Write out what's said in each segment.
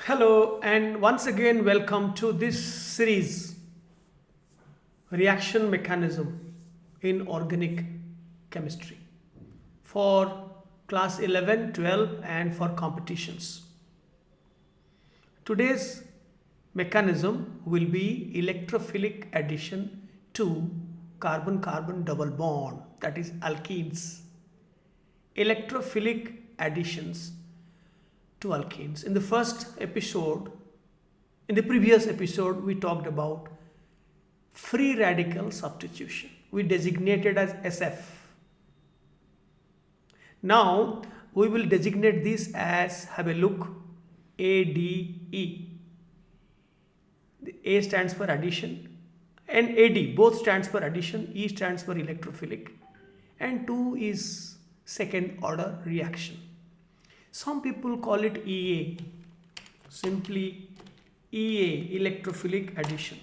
Hello, and once again, welcome to this series Reaction Mechanism in Organic Chemistry for class 11, 12, and for competitions. Today's mechanism will be electrophilic addition to carbon carbon double bond, that is, alkenes. Electrophilic additions to alkenes. In the previous episode, we talked about free radical substitution. We designated as SF. Now we will designate this as, have a look, ADE. The A stands for addition and AD both stands for addition, E stands for electrophilic, and 2 is second order reaction. Some people call it EA, simply EA, electrophilic addition.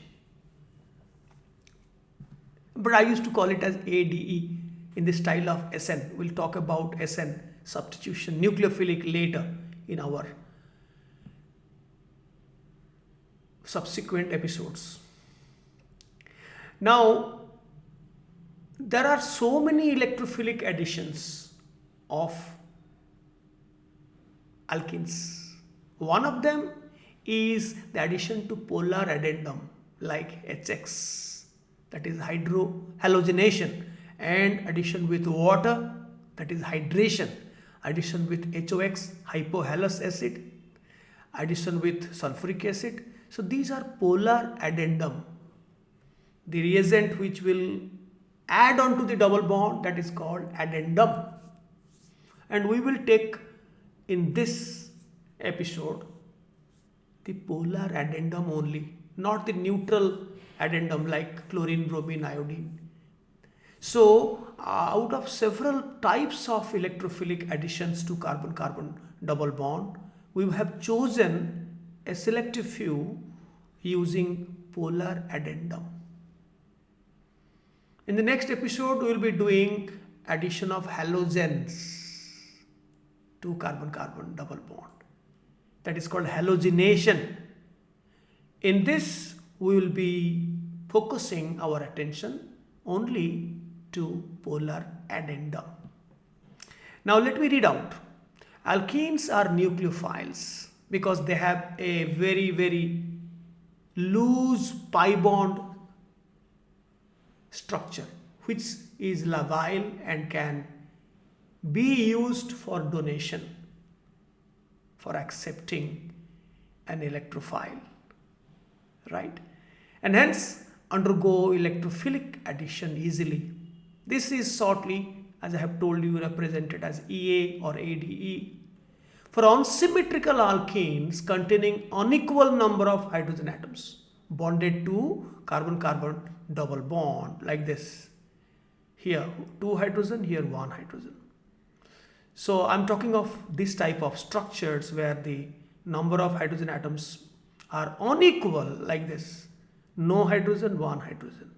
But I used to call it as ADE in the style of SN. We'll talk about SN substitution, nucleophilic, later in our subsequent episodes. Now, there are so many electrophilic additions of alkenes. One of them is the addition to polar addendum like HX, that is halogenation, and addition with water, that is hydration, addition with HOX, hypohalous acid, addition with sulfuric acid. So these are polar addendum. The reagent which will add on to the double bond, that is called addendum. And we will take in this episode the polar addendum only, not the neutral addendum like chlorine, bromine, iodine. So out of several types of electrophilic additions to carbon-carbon double bond, we have chosen a selective few using polar addendum. In the next episode, we will be doing addition of halogens to carbon-carbon double bond. That is called halogenation. In this, we will be focusing our attention only to polar addendum. Now let me read out. Alkenes are nucleophiles because they have a very loose pi bond structure which is labile and can be used for donation, for accepting an electrophile, right? And hence undergo electrophilic addition easily. This is shortly, as I have told you, represented as EA or ADE. For unsymmetrical alkenes containing unequal number of hydrogen atoms bonded to carbon-carbon double bond like this. Here 2 hydrogen, here 1 hydrogen. So I'm talking of this type of structures where the number of hydrogen atoms are unequal like this. No hydrogen, 1 hydrogen.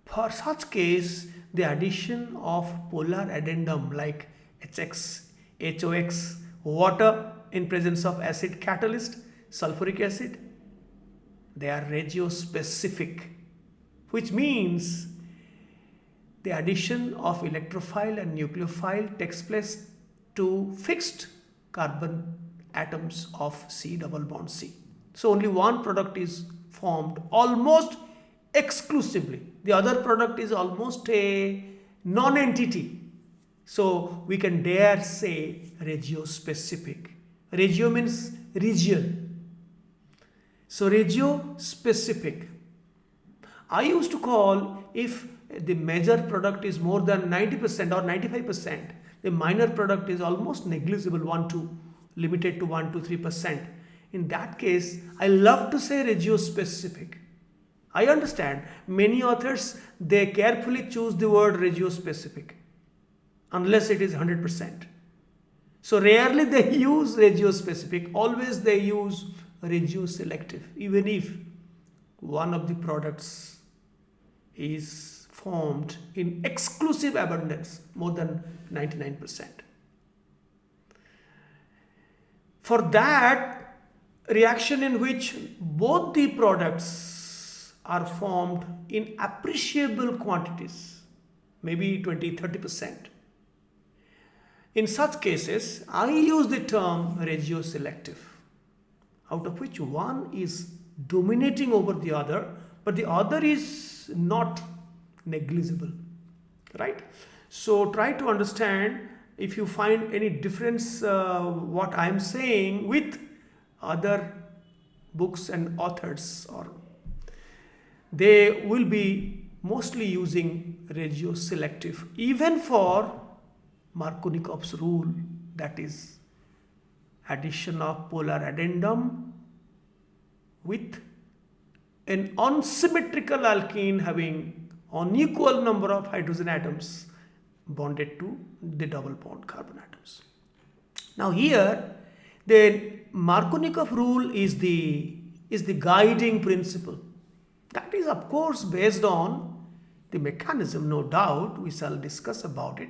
For such case, the addition of polar addendum like HX, HOX, water in presence of acid catalyst, sulfuric acid, they are regiospecific, which means the addition of electrophile and nucleophile takes place to fixed carbon atoms of C double bond C. So only one product is formed almost exclusively. The other product is almost a non-entity. So we can dare say regiospecific. Regio means region. So regiospecific. I used to call, if the major product is more than 90% or 95%, the minor product is almost negligible, limited to 1 to 3%. In that case, I love to say regiospecific. I understand many authors, they carefully choose the word regiospecific unless it is 100%. So rarely they use regiospecific, always they use regioselective, even if one of the products is formed in exclusive abundance, more than 99%. For that, reaction in which both the products are formed in appreciable quantities, maybe 20-30%. In such cases, I use the term regioselective, out of which one is dominating over the other, but the other is not negligible, right? So try to understand if you find any difference what I am saying with other books and authors, or they will be mostly using regioselective even for Markovnikov's rule, that is addition of polar addendum with an unsymmetrical alkene having unequal number of hydrogen atoms bonded to the double bond carbon atoms. Now here the Markovnikov rule is the guiding principle. That is of course based on the mechanism, no doubt, we shall discuss about it.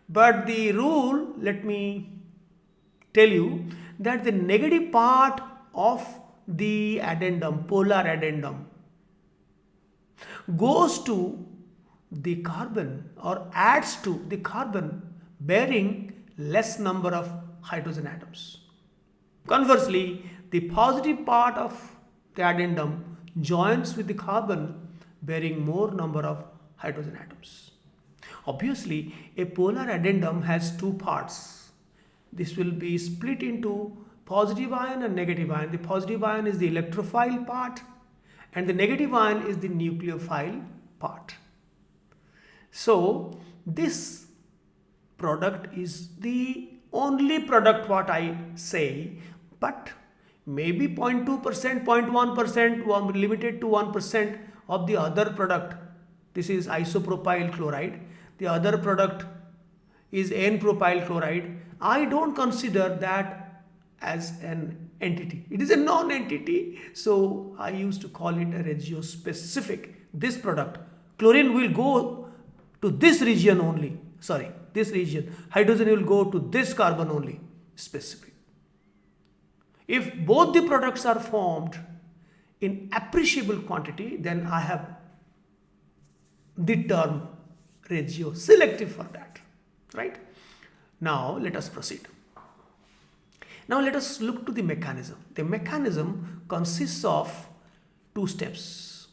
But the rule, let me tell you that the negative part of the addendum, polar addendum, goes to the carbon or adds to the carbon bearing less number of hydrogen atoms. Conversely, the positive part of the addendum joins with the carbon bearing more number of hydrogen atoms. Obviously, a polar addendum has two parts. This will be split into positive ion and negative ion. The positive ion is the electrophile part and the negative ion is the nucleophile part. So this product is the only product what I say, but maybe 0.2%, 0.1%, limited to 1% of the other product. This is isopropyl chloride. The other product is N-propyl chloride. I don't consider that as an entity. It is a non-entity, so I used to call it a regiospecific. This product, chlorine will go to this region only. This region. Hydrogen will go to this carbon only. Specific. If both the products are formed in appreciable quantity, then I have the term regioselective for that, right? Now let us proceed. Now let us look to the mechanism. The mechanism consists of two steps.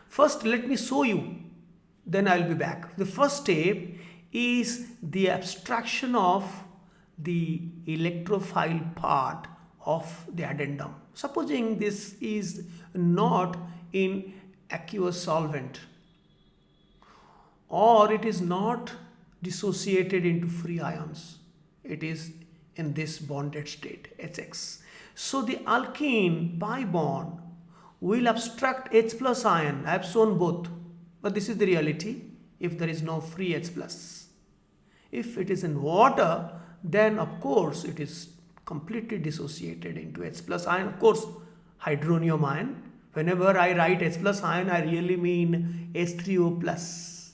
First, let me show you, then I will be back. The first step is the abstraction of the electrophile part of the addendum. Supposing this is not in aqueous solvent, or it is not dissociated into free ions, it is in this bonded state, HX. So the alkene pi bond will abstract H plus ion. I have shown both, but this is the reality if there is no free H plus. If it is in water, then of course it is completely dissociated into H plus ion. Of course, hydronium ion. Whenever I write H plus ion, I really mean H3O plus.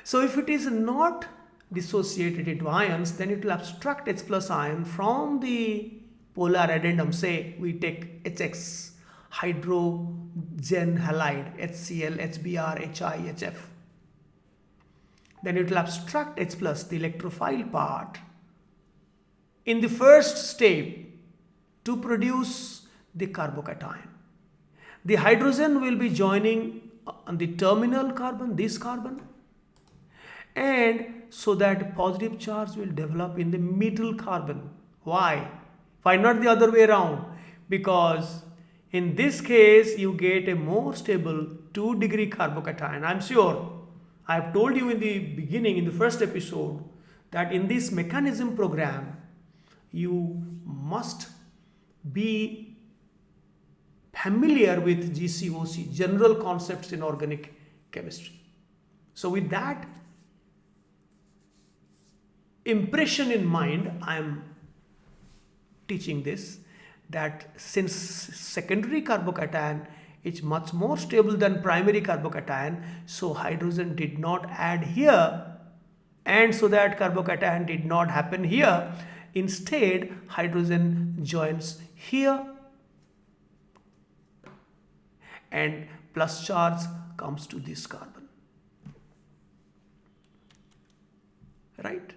So if it is not dissociated into ions, then it will abstract H plus ion from the polar addendum. Say we take HX, hydrogen halide, HCl, HBr, HI, HF. Then it will abstract H plus, the electrophile part, in the first step to produce the carbocation. The hydrogen will be joining on the terminal carbon, this carbon, and so that positive charge will develop in the middle carbon. Why? Why not the other way around? Because in this case you get a more stable 2-degree carbocation. I'm sure I have told you in the beginning, in the first episode, that in this mechanism program you must be familiar with GCOC, general concepts in organic chemistry. So with that impression in mind, I am teaching this, that since secondary carbocation is much more stable than primary carbocation, so hydrogen did not add here, and so that carbocation did not happen here, instead hydrogen joins here and plus charge comes to this carbon, right?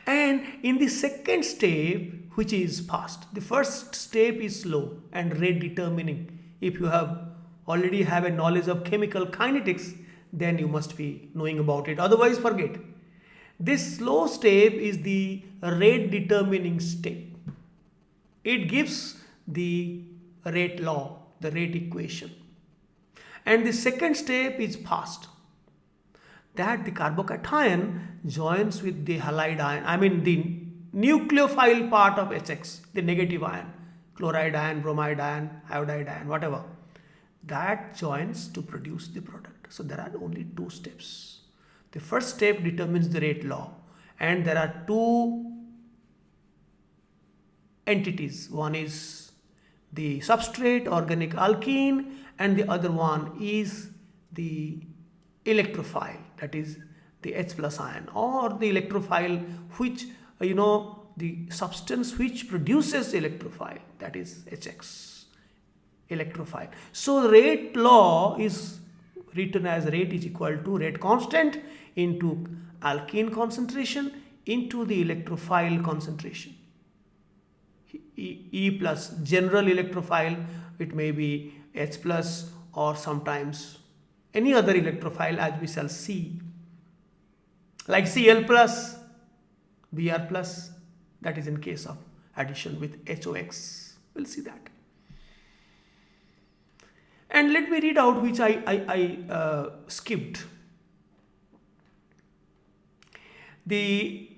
And in the second step, which is fast, the first step is slow and rate determining. If you already have a knowledge of chemical kinetics, then you must be knowing about it, otherwise forget. This slow step is the rate determining step. It gives the rate law, the rate equation. And the second step is fast, that the carbocation joins with the halide ion, I mean the nucleophile part of HX, the negative ion, chloride ion, bromide ion, iodide ion, whatever, that joins to produce the product. So there are only two steps. The first step determines the rate law, and there are two entities. One is the substrate, organic alkene, and the other one is the electrophile, that is the H plus ion, or the electrophile, which the substance which produces electrophile, that is HX, electrophile. So rate law is written as rate is equal to rate constant into alkene concentration into the electrophile concentration. E plus, general electrophile, it may be H plus or sometimes any other electrophile, as we shall see, like Cl plus, Br plus, that is in case of addition with HOX. We'll see that. And let me read out which I skipped. The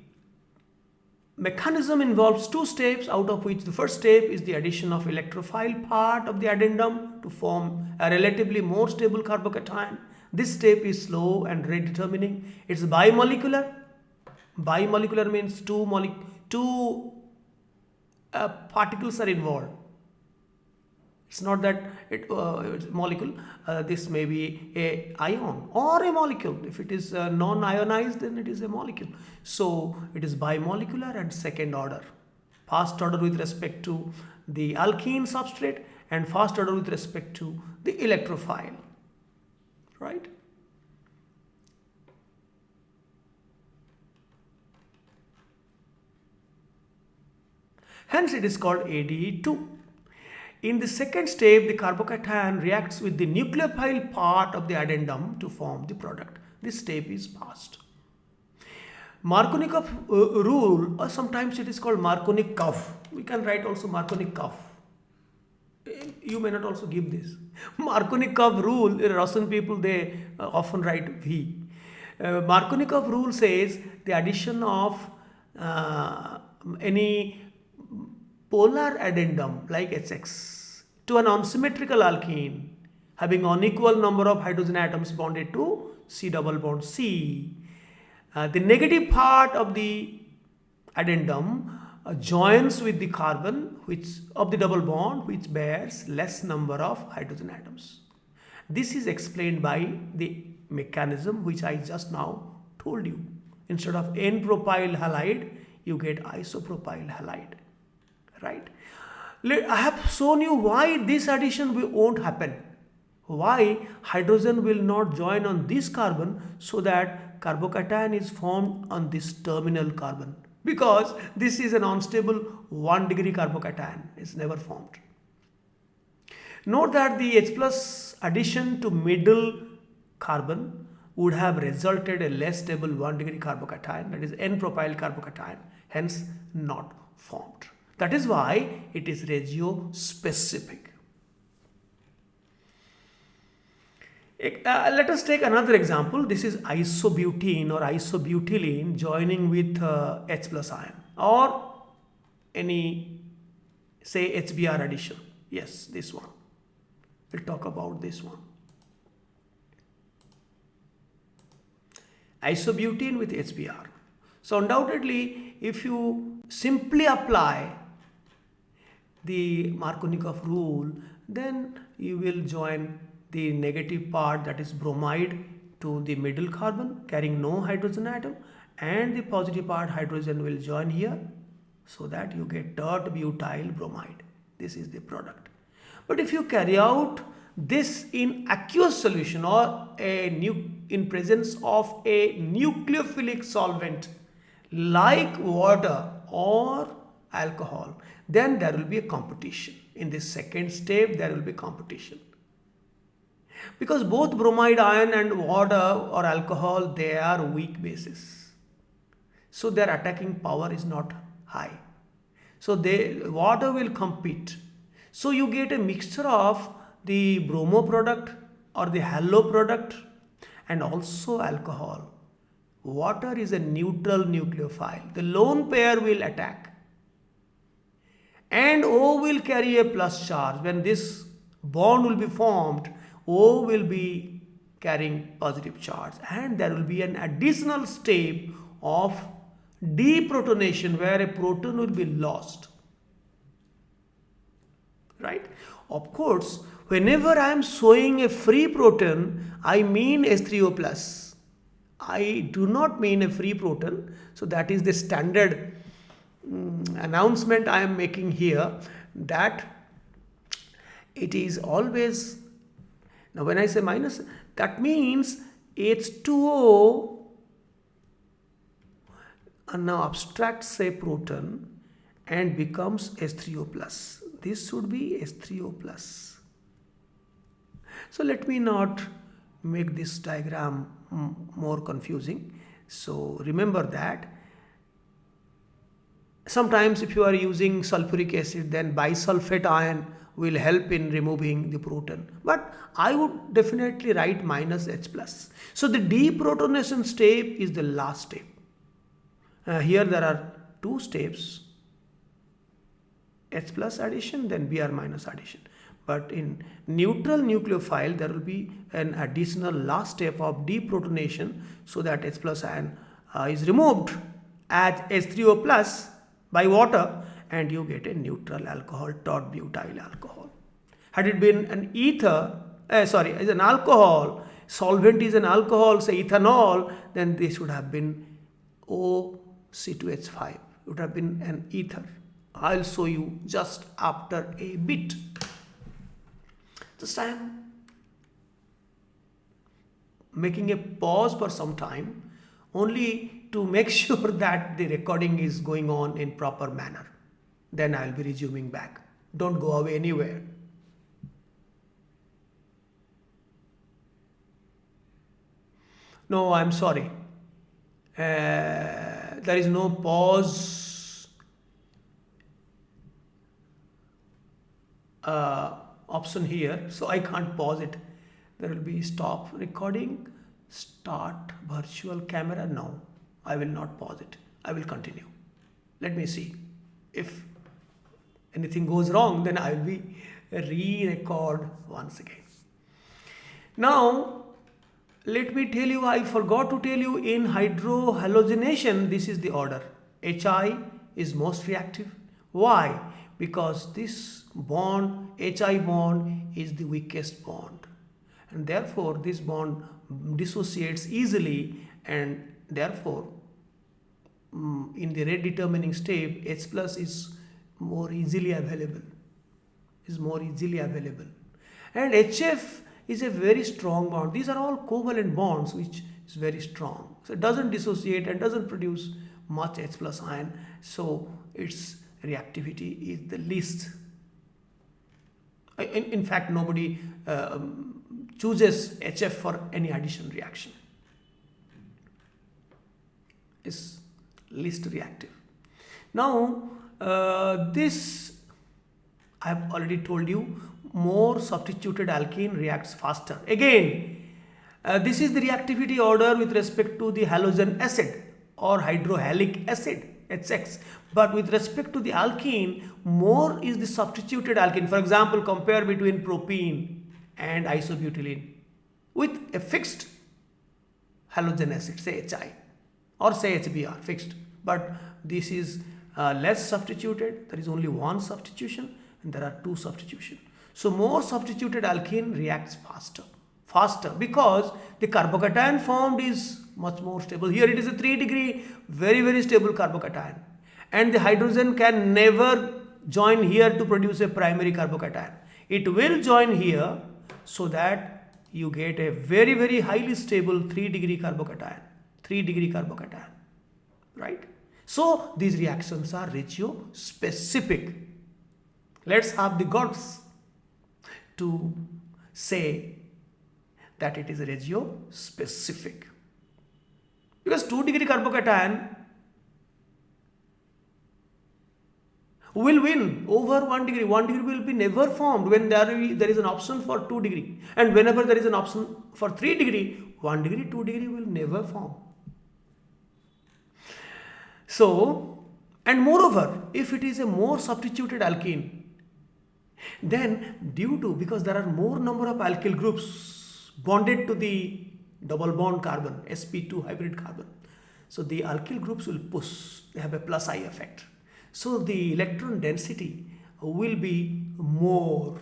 mechanism involves two steps, out of which the first step is the addition of electrophile part of the addendum to form a relatively more stable carbocation. This step is slow and rate determining. It's bimolecular. Bimolecular means two particles are involved. It's not that it's molecule. This may be a ion or a molecule. If it is non-ionized, then it is a molecule. So it is bimolecular and second order. First order with respect to the alkene substrate and first order with respect to the electrophile. Right? Hence it is called ADE2. In the second step, the carbocation reacts with the nucleophile part of the addendum to form the product. This step is fast. Markovnikov rule, or sometimes it is called Markovnikov. We can write also Markovnikov. You may not also give this. Markovnikov rule, Russian people, they often write V. Markovnikov rule says the addition of any polar addendum like HX to an unsymmetrical alkene having unequal number of hydrogen atoms bonded to C double bond C. The negative part of the addendum joins with the carbon of the double bond which bears less number of hydrogen atoms. This is explained by the mechanism which I just now told you. Instead of N-propyl halide, you get isopropyl halide. Right? I have shown you why this addition won't happen. Why hydrogen will not join on this carbon so that carbocation is formed on this terminal carbon. Because this is an unstable 1 degree carbocation. It's never formed. Note that the H plus addition to middle carbon would have resulted a less stable 1 degree carbocation, that is N-propyl carbocation, hence not formed. That is why it is regio specific. Let us take another example. This is isobutene or isobutylene joining with H plus ion or any, say, HBr addition. Yes, this one. We'll talk about this one. Isobutene with HBr. So undoubtedly, if you simply apply the Markovnikov rule, then you will join the negative part, that is bromide, to the middle carbon carrying no hydrogen atom, and the positive part hydrogen will join here, so that you get tert butyl bromide. This is the product. But if you carry out this in aqueous solution or in presence of a nucleophilic solvent like water or alcohol, then there will be a competition. In this second step, there will be competition. Because both bromide ion and water or alcohol, they are weak bases. So their attacking power is not high. So water will compete. So you get a mixture of the bromo product or the halo product and also alcohol. Water is a neutral nucleophile. The lone pair will attack. And O will carry a plus charge. When this bond will be formed, O will be carrying positive charge. And there will be an additional step of deprotonation where a proton will be lost. Right? Of course, whenever I am showing a free proton, I mean H3O plus. I do not mean a free proton. So that is the standard announcement I am making here, that it is always, now when I say minus, that means H2O now abstracts a proton and becomes H3O plus. This should be H3O plus. So let me not make this diagram more confusing. So remember that sometimes if you are using sulfuric acid, then bisulfate ion will help in removing the proton. But I would definitely write minus H plus. So the deprotonation step is the last step. Here there are two steps. H plus addition, then Br minus addition. But in neutral nucleophile, there will be an additional last step of deprotonation, so that H plus ion is removed as H3O plus by water, and you get a neutral alcohol, tert butyl alcohol. Had it been an ether, is an alcohol, solvent is an alcohol, say ethanol, then this would have been OC2H5. It would have been an ether. I'll show you just after a bit. Just I am making a pause for some time only to make sure that the recording is going on in proper manner. Then I'll be resuming back. Don't go away anywhere. No, I'm sorry. There is no pause option here, so I can't pause it. There will be stop recording, start virtual camera. No, I will not pause it. I will continue. Let me see. If anything goes wrong, then I will be re-record once again. Now, let me tell you, I forgot to tell you, in hydrohalogenation, this is the order. Hi is most reactive. Why? Because this bond, Hi bond, is the weakest bond. And therefore, this bond dissociates easily, and therefore, in the rate determining step, H plus is more easily available. And HF is a very strong bond. These are all covalent bonds, which is very strong. So it doesn't dissociate and doesn't produce much H plus ion. So its reactivity is the least. In fact, nobody chooses HF for any addition reaction. It's least reactive. Now, this I have already told you, more substituted alkene reacts faster. Again, this is the reactivity order with respect to the halogen acid or hydrohalic acid, HX. But with respect to the alkene, more is the substituted alkene. For example, compare between propene and isobutylene with a fixed halogen acid, say Hi, or say HBr, fixed. But this is less substituted. There is only one substitution, and there are two substitutions. So more substituted alkene reacts faster. faster because the carbocation formed is much more stable. Here it is a 3 degree, very, very stable carbocation. And the hydrogen can never join here to produce a primary carbocation. It will join here so that you get a very, very highly stable 3 degree carbocation. 3 degree carbocation. Right? So these reactions are ratio specific. Let's have the guts to say that it is ratio specific. Because 2 degree carbocation will win over 1 degree. 1 degree will be never formed when there is an option for 2 degree. And whenever there is an option for 3 degree, 1 degree, 2 degree will never form. So, and moreover, if it is a more substituted alkene, then because there are more number of alkyl groups bonded to the double bond carbon, sp2 hybrid carbon. So the alkyl groups will push, they have a plus I effect. So the electron density will be more.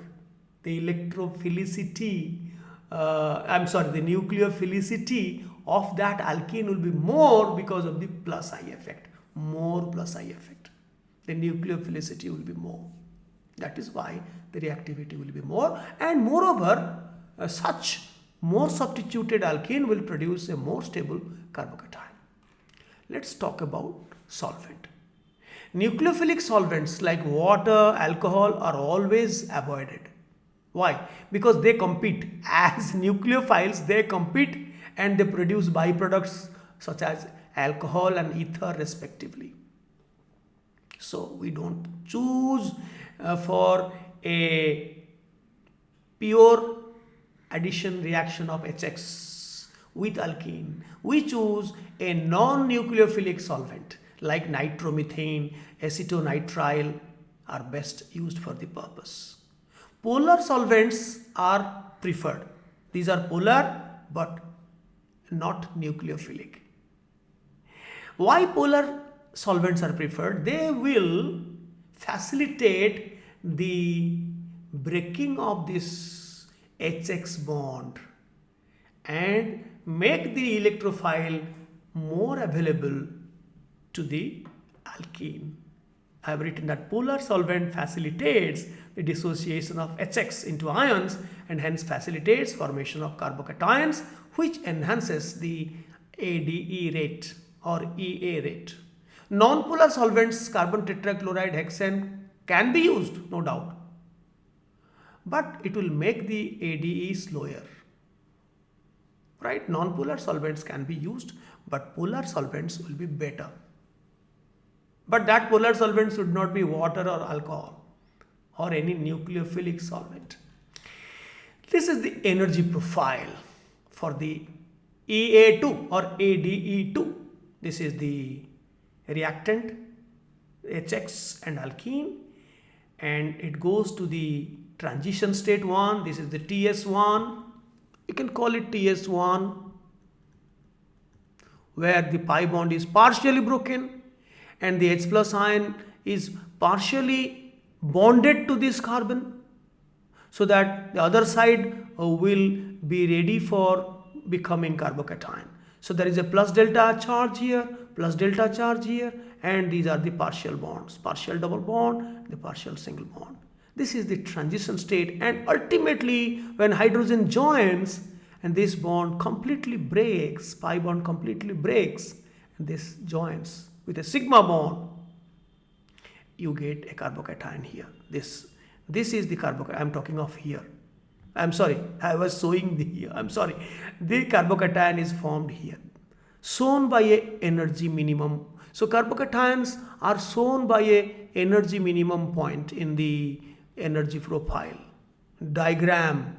The electrophilicity, the nucleophilicity of that alkene will be more because of the plus I effect. More plus I effect. The nucleophilicity will be more. That is why the reactivity will be more. And moreover, such more substituted alkene will produce a more stable carbocation. Let's talk about solvent. Nucleophilic solvents like water, alcohol are always avoided. Why? Because they compete. As nucleophiles, they compete and they produce byproducts such as alcohol and ether respectively. So we don't choose for a pure addition reaction of HX with alkene. We choose a non-nucleophilic solvent like nitromethane, acetonitrile are best used for the purpose. Polar solvents are preferred. These are polar but not nucleophilic. Why polar solvents are preferred? They will facilitate the breaking of this HX bond and make the electrophile more available to the alkene. I have written that polar solvent facilitates the dissociation of HX into ions and hence facilitates formation of carbocations, which enhances the ADE rate or EA rate. Non-polar solvents, carbon tetrachloride, hexane, can be used, no doubt, but it will make the ADE slower. Right? Non-polar solvents can be used, but polar solvents will be better. But that polar solvent should not be water or alcohol or any nucleophilic solvent. This is the energy profile for the EA2 or ADE2. This is the reactant HX and alkene, and it goes to the transition state 1. This is the TS1. You can call it TS1, where the pi bond is partially broken and the H plus ion is partially bonded to this carbon, so that the other side will be ready for becoming carbocation. So there is a plus delta charge here, plus delta charge here, and these are the partial bonds, partial double bond, the partial single bond. This is the transition state, and ultimately when hydrogen joins and this bond completely breaks, pi bond completely breaks, and this joins with a sigma bond, you get a carbocation here. This is the carbocation I am talking of here. I am sorry, I was showing the here. I am sorry. The carbocation is formed here, shown by a energy minimum. So carbocations are shown by a energy minimum point in the energy profile diagram.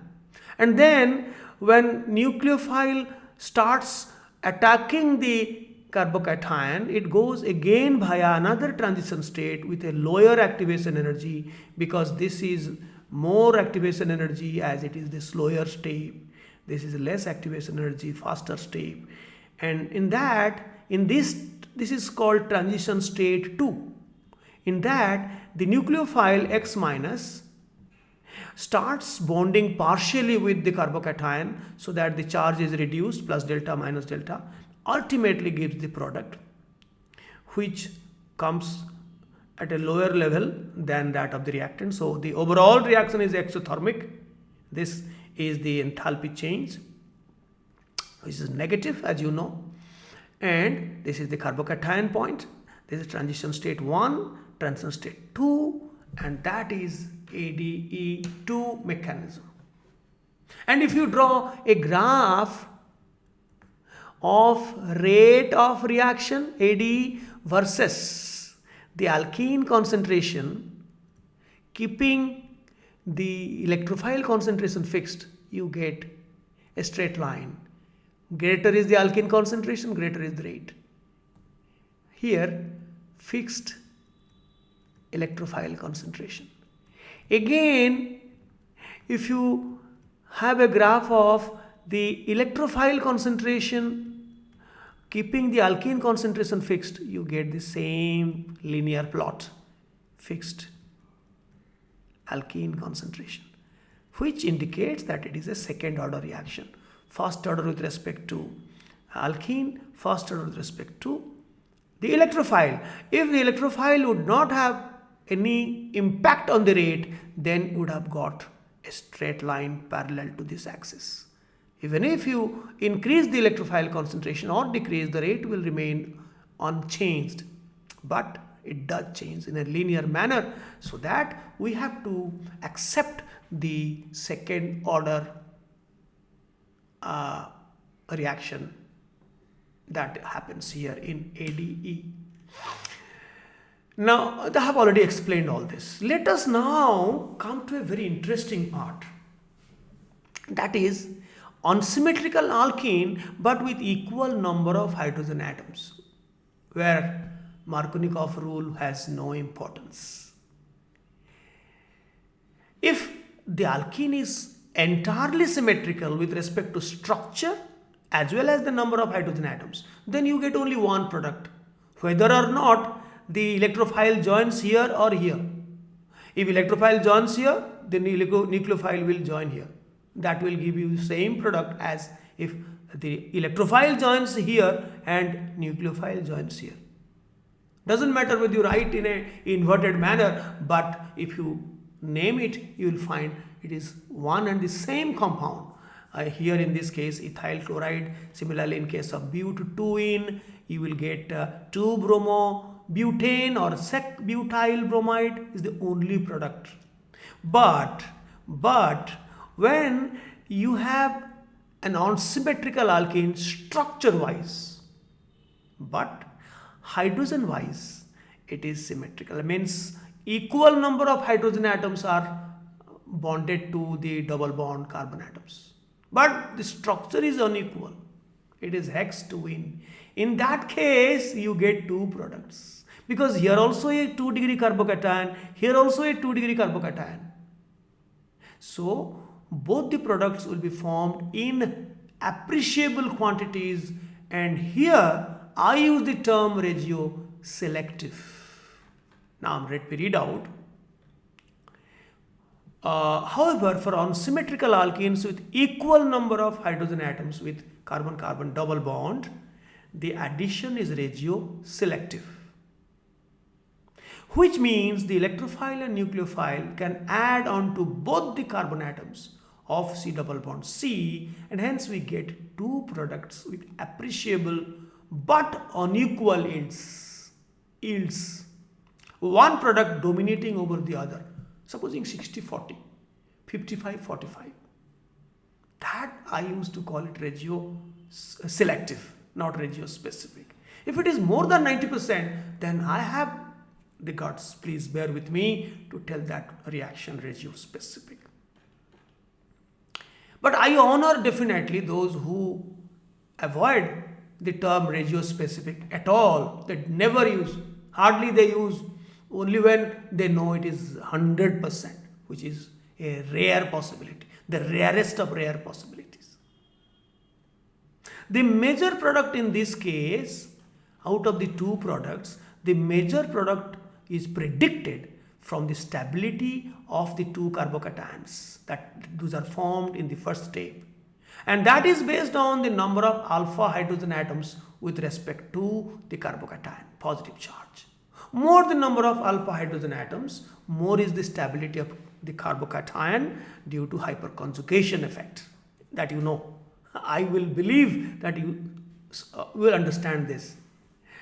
And then when nucleophile starts attacking the carbocation, it goes again via another transition state with a lower activation energy, because this is more activation energy as it is the slower step. This is less activation energy, faster step. And this is called transition state 2. In that, the nucleophile X minus starts bonding partially with the carbocation so that the charge is reduced, plus delta minus delta, ultimately gives the product which comes at a lower level than that of the reactant. So the overall reaction is exothermic. This is the enthalpy change, which is negative, as you know, and this is the carbocation point. This is transition state 1, transition state 2, and that is ADE2 mechanism. And if you draw a graph of rate of reaction ADE versus the alkene concentration, keeping the electrophile concentration fixed, you get a straight line. Greater is the alkene concentration, greater is the rate. Here, fixed electrophile concentration. Again, if you have a graph of the electrophile concentration keeping the alkene concentration fixed, you get the same linear plot, fixed alkene concentration, which indicates that it is a second order reaction. First order with respect to alkene, first order with respect to the electrophile. If the electrophile would not have any impact on the rate, then you would have got a straight line parallel to this axis. Even if you increase the electrophile concentration or decrease, the rate will remain unchanged. But it does change in a linear manner, so that we have to accept the second order reaction that happens here in ADE. Now, I have already explained all this. Let us now come to a very interesting part. That is unsymmetrical alkene but with equal number of hydrogen atoms, where Markovnikov rule has no importance. If the alkene is entirely symmetrical with respect to structure as well as the number of hydrogen atoms, then you get only one product, whether or not the electrophile joins here or here. If electrophile joins here, then the nucleophile will join here. That will give you the same product as if the electrophile joins here and nucleophile joins here. Doesn't matter whether you write in a inverted manner, but if you name it, you will find it is one and the same compound. Here in this case, ethyl chloride. Similarly, in case of but2ene, you will get 2-bromo-butane or sec-butyl bromide is the only product. But when you have an unsymmetrical alkene structure-wise, but hydrogen-wise, it is symmetrical. It means equal number of hydrogen atoms are bonded to the double bond carbon atoms. But the structure is unequal. It is hex-2ene. In that case, you get two products. Because here also a 2-degree carbocation, here also a 2-degree carbocation. So, both the products will be formed in appreciable quantities, and here I use the term regio selective. Now, let me read out. However, for unsymmetrical alkenes with equal number of hydrogen atoms with carbon-carbon double bond, the addition is regio selective, which means the electrophile and nucleophile can add on to both the carbon atoms of C double bond C, and hence we get two products with appreciable but unequal yields. One product dominating over the other, supposing 60-40, 55-45. That I used to call it regio selective, not regio specific. If it is more than 90%, then I have the guts, please bear with me, to tell that reaction regio specific. But I honor definitely those who avoid the term regio specific at all. They never use, hardly they use, only when they know it is 100%, which is a rare possibility, the rarest of rare possibilities. The major product in this case, out of the two products, the major product is predicted from the stability of the two carbocations that those are formed in the first step, and that is based on the number of alpha hydrogen atoms with respect to the carbocation positive charge. More the number of alpha hydrogen atoms, more is the stability of the carbocation due to hyperconjugation effect that you know. I will believe that you will understand this.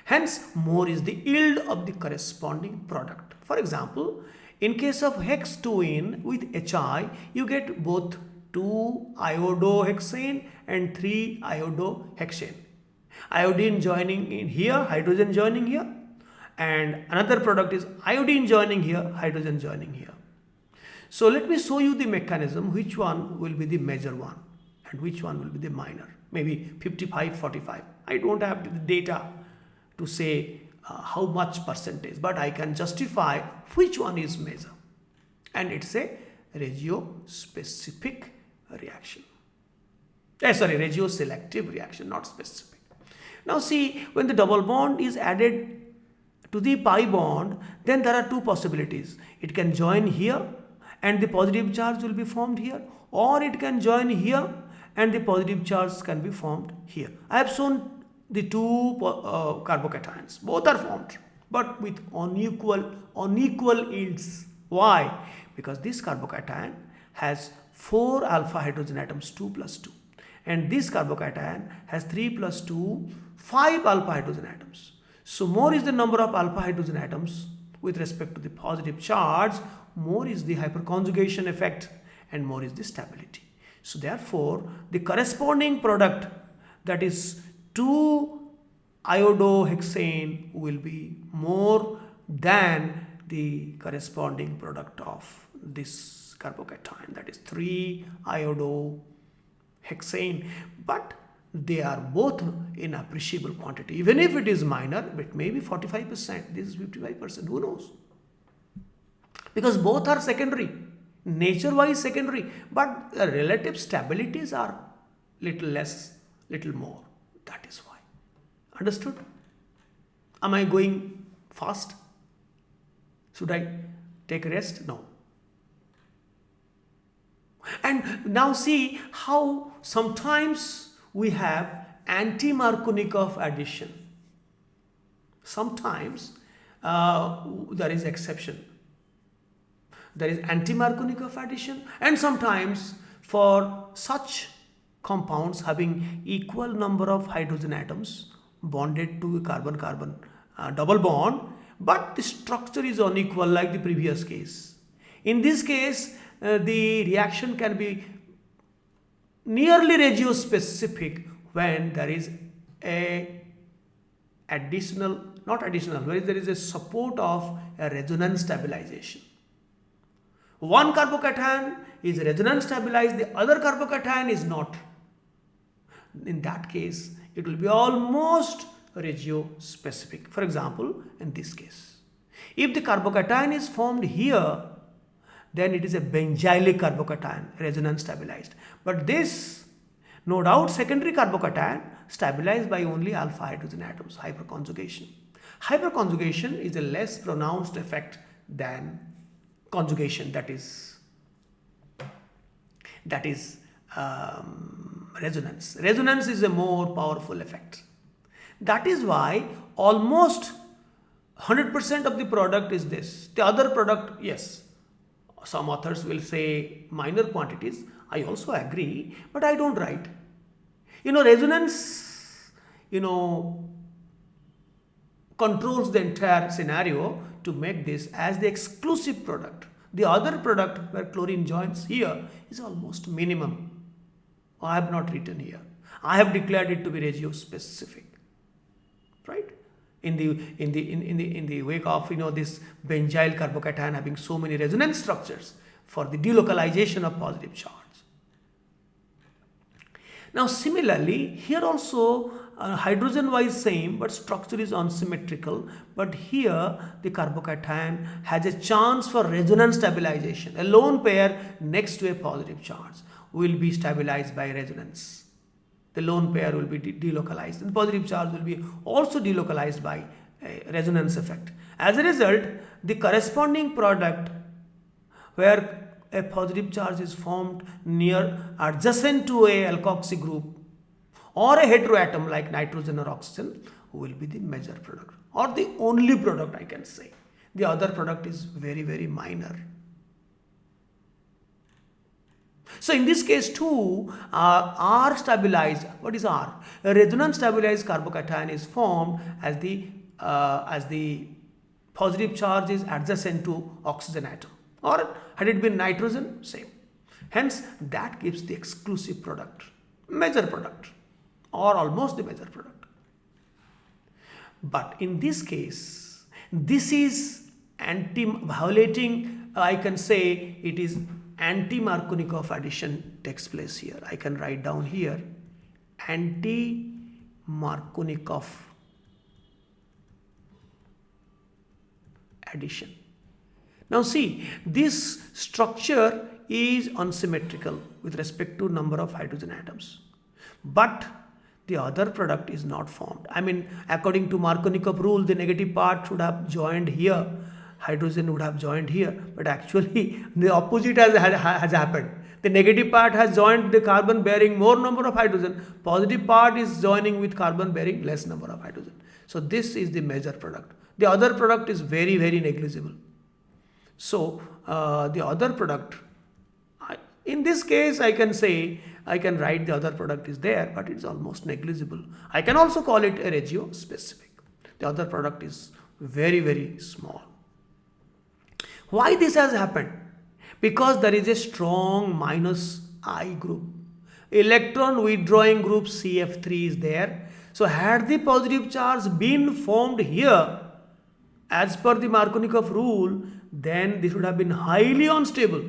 Hence, more is the yield of the corresponding product. For example, in case of hex-2-ene with HI, you get both 2-iodohexane and 3-iodohexane. Iodine joining in here, hydrogen joining here, and another product is iodine joining here, hydrogen joining here. So let me show you the mechanism, which one will be the major one and which one will be the minor, maybe 55-45. I don't have the data to say how much percentage, but I can justify which one is major, and it's a regiospecific reaction. Regioselective reaction, not specific. Now see, when the double bond is added to the pi bond, then there are two possibilities. It can join here and the positive charge will be formed here, or it can join here and the positive charge can be formed here. I have shown the two carbocations. Both are formed, but with unequal yields. Why? Because this carbocation has 4 alpha hydrogen atoms, 2 plus 2. And this carbocation has 3 plus 2, 5 alpha hydrogen atoms. So more is the number of alpha hydrogen atoms with respect to the positive charge, more is the hyperconjugation effect, and more is the stability. So therefore, the corresponding product, that is 2-iodohexane, will be more than the corresponding product of this carbocation, that is 3-iodohexane. But they are both in appreciable quantity. Even if it is minor, it may be 45%, this is 55%, who knows? Because both are secondary, nature-wise secondary, but the relative stabilities are little less, little more. That is why. Understood? Am I going fast? Should I take a rest? No. And now see how sometimes we have anti-Markovnikov addition. Sometimes there is exception. There is anti-Markovnikov addition, and sometimes for such compounds having equal number of hydrogen atoms bonded to a carbon-carbon double bond, but the structure is unequal like the previous case. In this case, the reaction can be nearly regiospecific when there is a where there is a support of a resonance stabilization. One carbocation is resonance stabilized, the other carbocation is not. In that case, it will be almost regiospecific. For example, in this case, if the carbocation is formed here, then it is a benzylic carbocation, resonance stabilized. But this, no doubt, secondary carbocation stabilized by only alpha hydrogen atoms, hyperconjugation. Hyperconjugation is a less pronounced effect than conjugation, that is resonance. Resonance is a more powerful effect. That is why almost 100% of the product is this. The other product, yes, some authors will say minor quantities. I also agree, but I don't write. Resonance, controls the entire scenario to make this as the exclusive product. The other product where chlorine joins here is almost minimum. I have not written here. I have declared it to be regiospecific, right? In the wake of this benzyl carbocation having so many resonance structures for the delocalization of positive charge. Now similarly, here also hydrogen wise same, but structure is unsymmetrical. But here the carbocation has a chance for resonance stabilization. A lone pair next to a positive charge will be stabilized by resonance. The lone pair will be delocalized, and positive charge will be also delocalized by a resonance effect. As a result, the corresponding product where a positive charge is formed near adjacent to a alkoxy group or a heteroatom like nitrogen or oxygen will be the major product or the only product, I can say. The other product is very, very minor. So in this case too, R stabilized, what is R? A resonance stabilized carbocation is formed as the positive charge is adjacent to oxygen atom, or had it been nitrogen, same. Hence that gives the exclusive product, major product, or almost the major product. But in this case, this is anti-violating, I can say it is anti-Markovnikov addition takes place here. I can write down here anti-Markovnikov addition. Now see, this structure is unsymmetrical with respect to number of hydrogen atoms, but the other product is not formed. I mean, according to Markovnikov rule, the negative part should have joined here, hydrogen would have joined here, but actually the opposite has happened. The negative part has joined the carbon bearing more number of hydrogen, positive part is joining with carbon bearing less number of hydrogen. So this is the major product. The other product is very, very negligible. So the other product, in this case I can say, I can write the other product is there, but it's almost negligible. I can also call it a regio specific. The other product is very, very small. Why this has happened? Because there is a strong minus I group. Electron withdrawing group CF3 is there. So had the positive charge been formed here as per the Markovnikov rule, then this would have been highly unstable.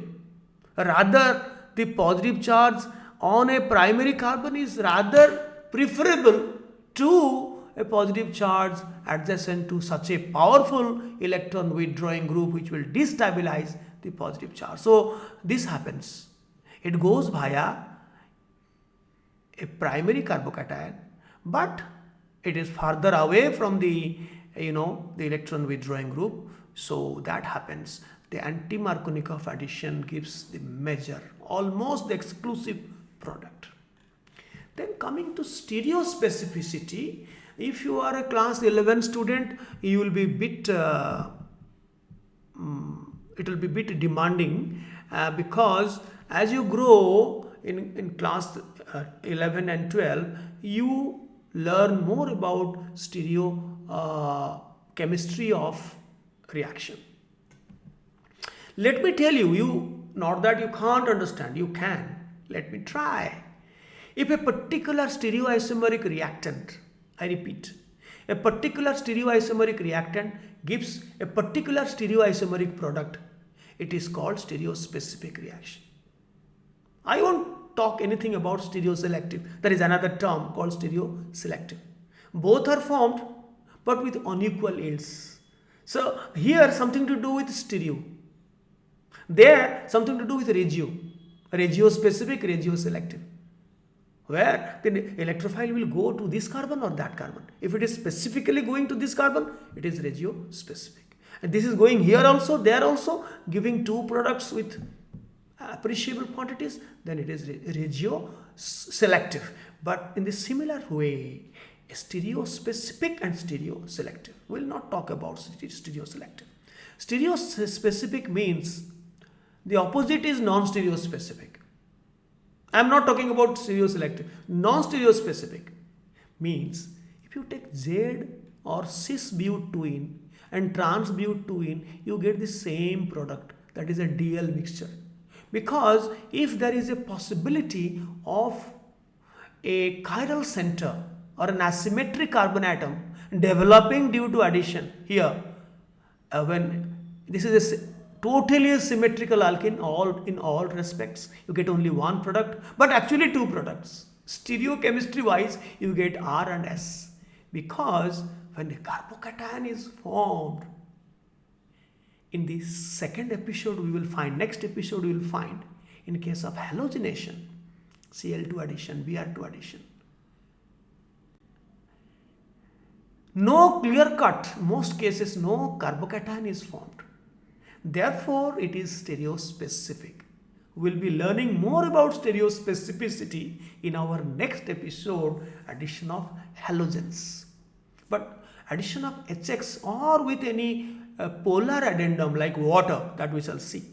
Rather, the positive charge on a primary carbon is rather preferable to a positive charge adjacent to such a powerful electron withdrawing group which will destabilize the positive charge. So this happens. It goes via a primary carbocation, but it is further away from the the electron withdrawing group. So that happens. The anti-Markovnikov addition gives the major, almost the exclusive product. Then coming to stereospecificity, if you are a class 11 student, you will be bit it will be bit demanding because as you grow in class 11 and 12, you learn more about stereo chemistry of reaction. Let me tell you, not that you can't understand, you can. Let me try. If a particular stereoisomeric reactant, I repeat, a particular stereoisomeric reactant gives a particular stereoisomeric product, it is called stereospecific reaction. I won't talk anything about stereoselective. There is another term called stereoselective. Both are formed but with unequal yields. So here something to do with stereo. There something to do with regio. Regio specific, regio selective. Where the electrophile will go to this carbon or that carbon. If it is specifically going to this carbon, it is regio specific. And this is going here also, there also, giving two products with appreciable quantities, then it is regio selective. But in the similar way, stereo specific and stereo selective. We will not talk about stereo selective. Stereo specific means the opposite is non-stereo specific. I am not talking about stereo selective. Non-stereo specific means if you take Z or cis-butene and trans-butene, you get the same product, that is a DL mixture. Because if there is a possibility of a chiral center or an asymmetric carbon atom developing due to addition here, when this is a totally symmetrical alkene in all respects, you get only one product, but actually two products. Stereochemistry wise, you get R and S, because when the carbocation is formed, in the second episode we will find, next episode we will find, in case of halogenation, Cl2 addition, Br2 addition, no clear cut, most cases no carbocation is formed. Therefore, it is stereospecific. We'll be learning more about stereospecificity in our next episode, addition of halogens. But addition of HX or with any polar addendum like water that we shall see,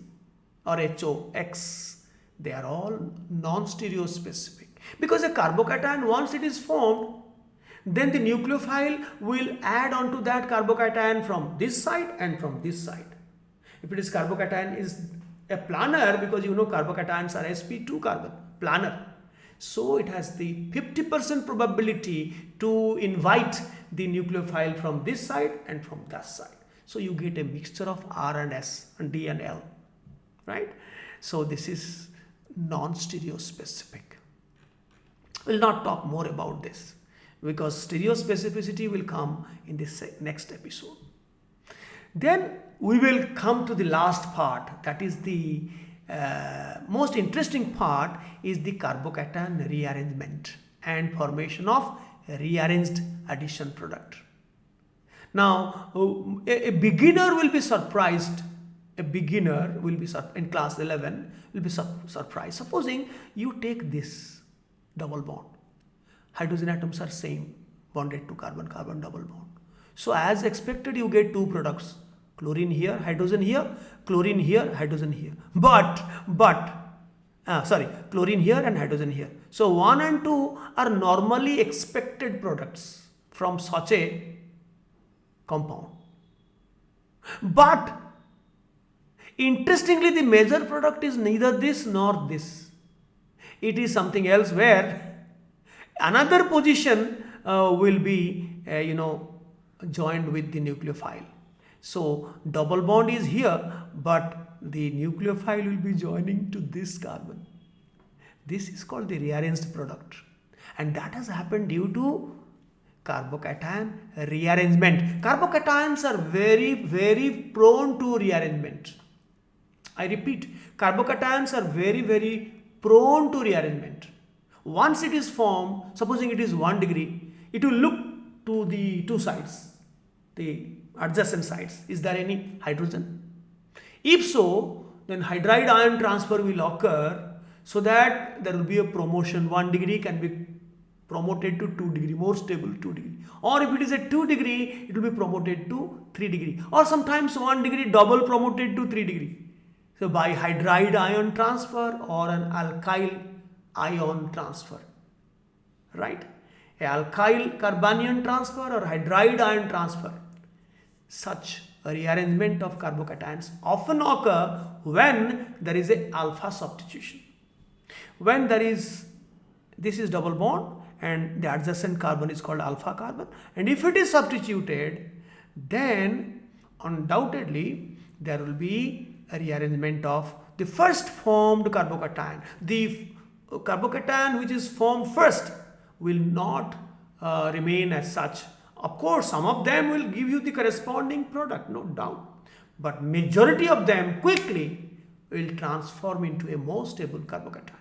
or HOX, they are all non-stereospecific. Because a carbocation, once it is formed, then the nucleophile will add on to that carbocation from this side and from this side. If it is carbocation is a planar, because you know carbocations are sp2 carbon, planar. So it has the 50% probability to invite the nucleophile from this side and from that side. So you get a mixture of R and S and D and L, right? So this is non-stereospecific. We'll not talk more about this because stereospecificity will come in this next episode. Then we will come to the last part, that is the most interesting part, is the carbocation rearrangement and formation of rearranged addition product. Now, a beginner will be surprised. A beginner will be in class 11 will be surprised. Supposing you take this double bond, hydrogen atoms are same, bonded to carbon, carbon double bond. So as expected, you get two products: chlorine here, hydrogen here, chlorine here, hydrogen here. Chlorine here and hydrogen here. So 1 and 2 are normally expected products from such a compound. But interestingly, the major product is neither this nor this. It is something else where another position will be, joined with the nucleophile. So double bond is here, but the nucleophile will be joining to this carbon. This is called the rearranged product, and that has happened due to carbocation rearrangement. Carbocations are very, very prone to rearrangement. I repeat, carbocations are very, very prone to rearrangement. Once it is formed, supposing it is 1 degree, it will look to the two sides, the adjacent sides. Is there any hydrogen? If so, then hydride ion transfer will occur, so that there will be a promotion. 1 degree can be promoted to 2 degree, more stable 2 degree. Or if it is at 2 degree, it will be promoted to 3 degree. Or sometimes 1 degree double promoted to 3 degree. So by hydride ion transfer or an alkyl ion transfer, right? A alkyl carbanion transfer or hydride ion transfer. Such a rearrangement of carbocations often occur when there is a alpha substitution. When there is, this is double bond and the adjacent carbon is called alpha carbon, and if it is substituted, then undoubtedly there will be a rearrangement of the first formed carbocation. The carbocation which is formed first will not remain as such. Of course, some of them will give you the corresponding product, no doubt, but majority of them quickly will transform into a more stable carbocation.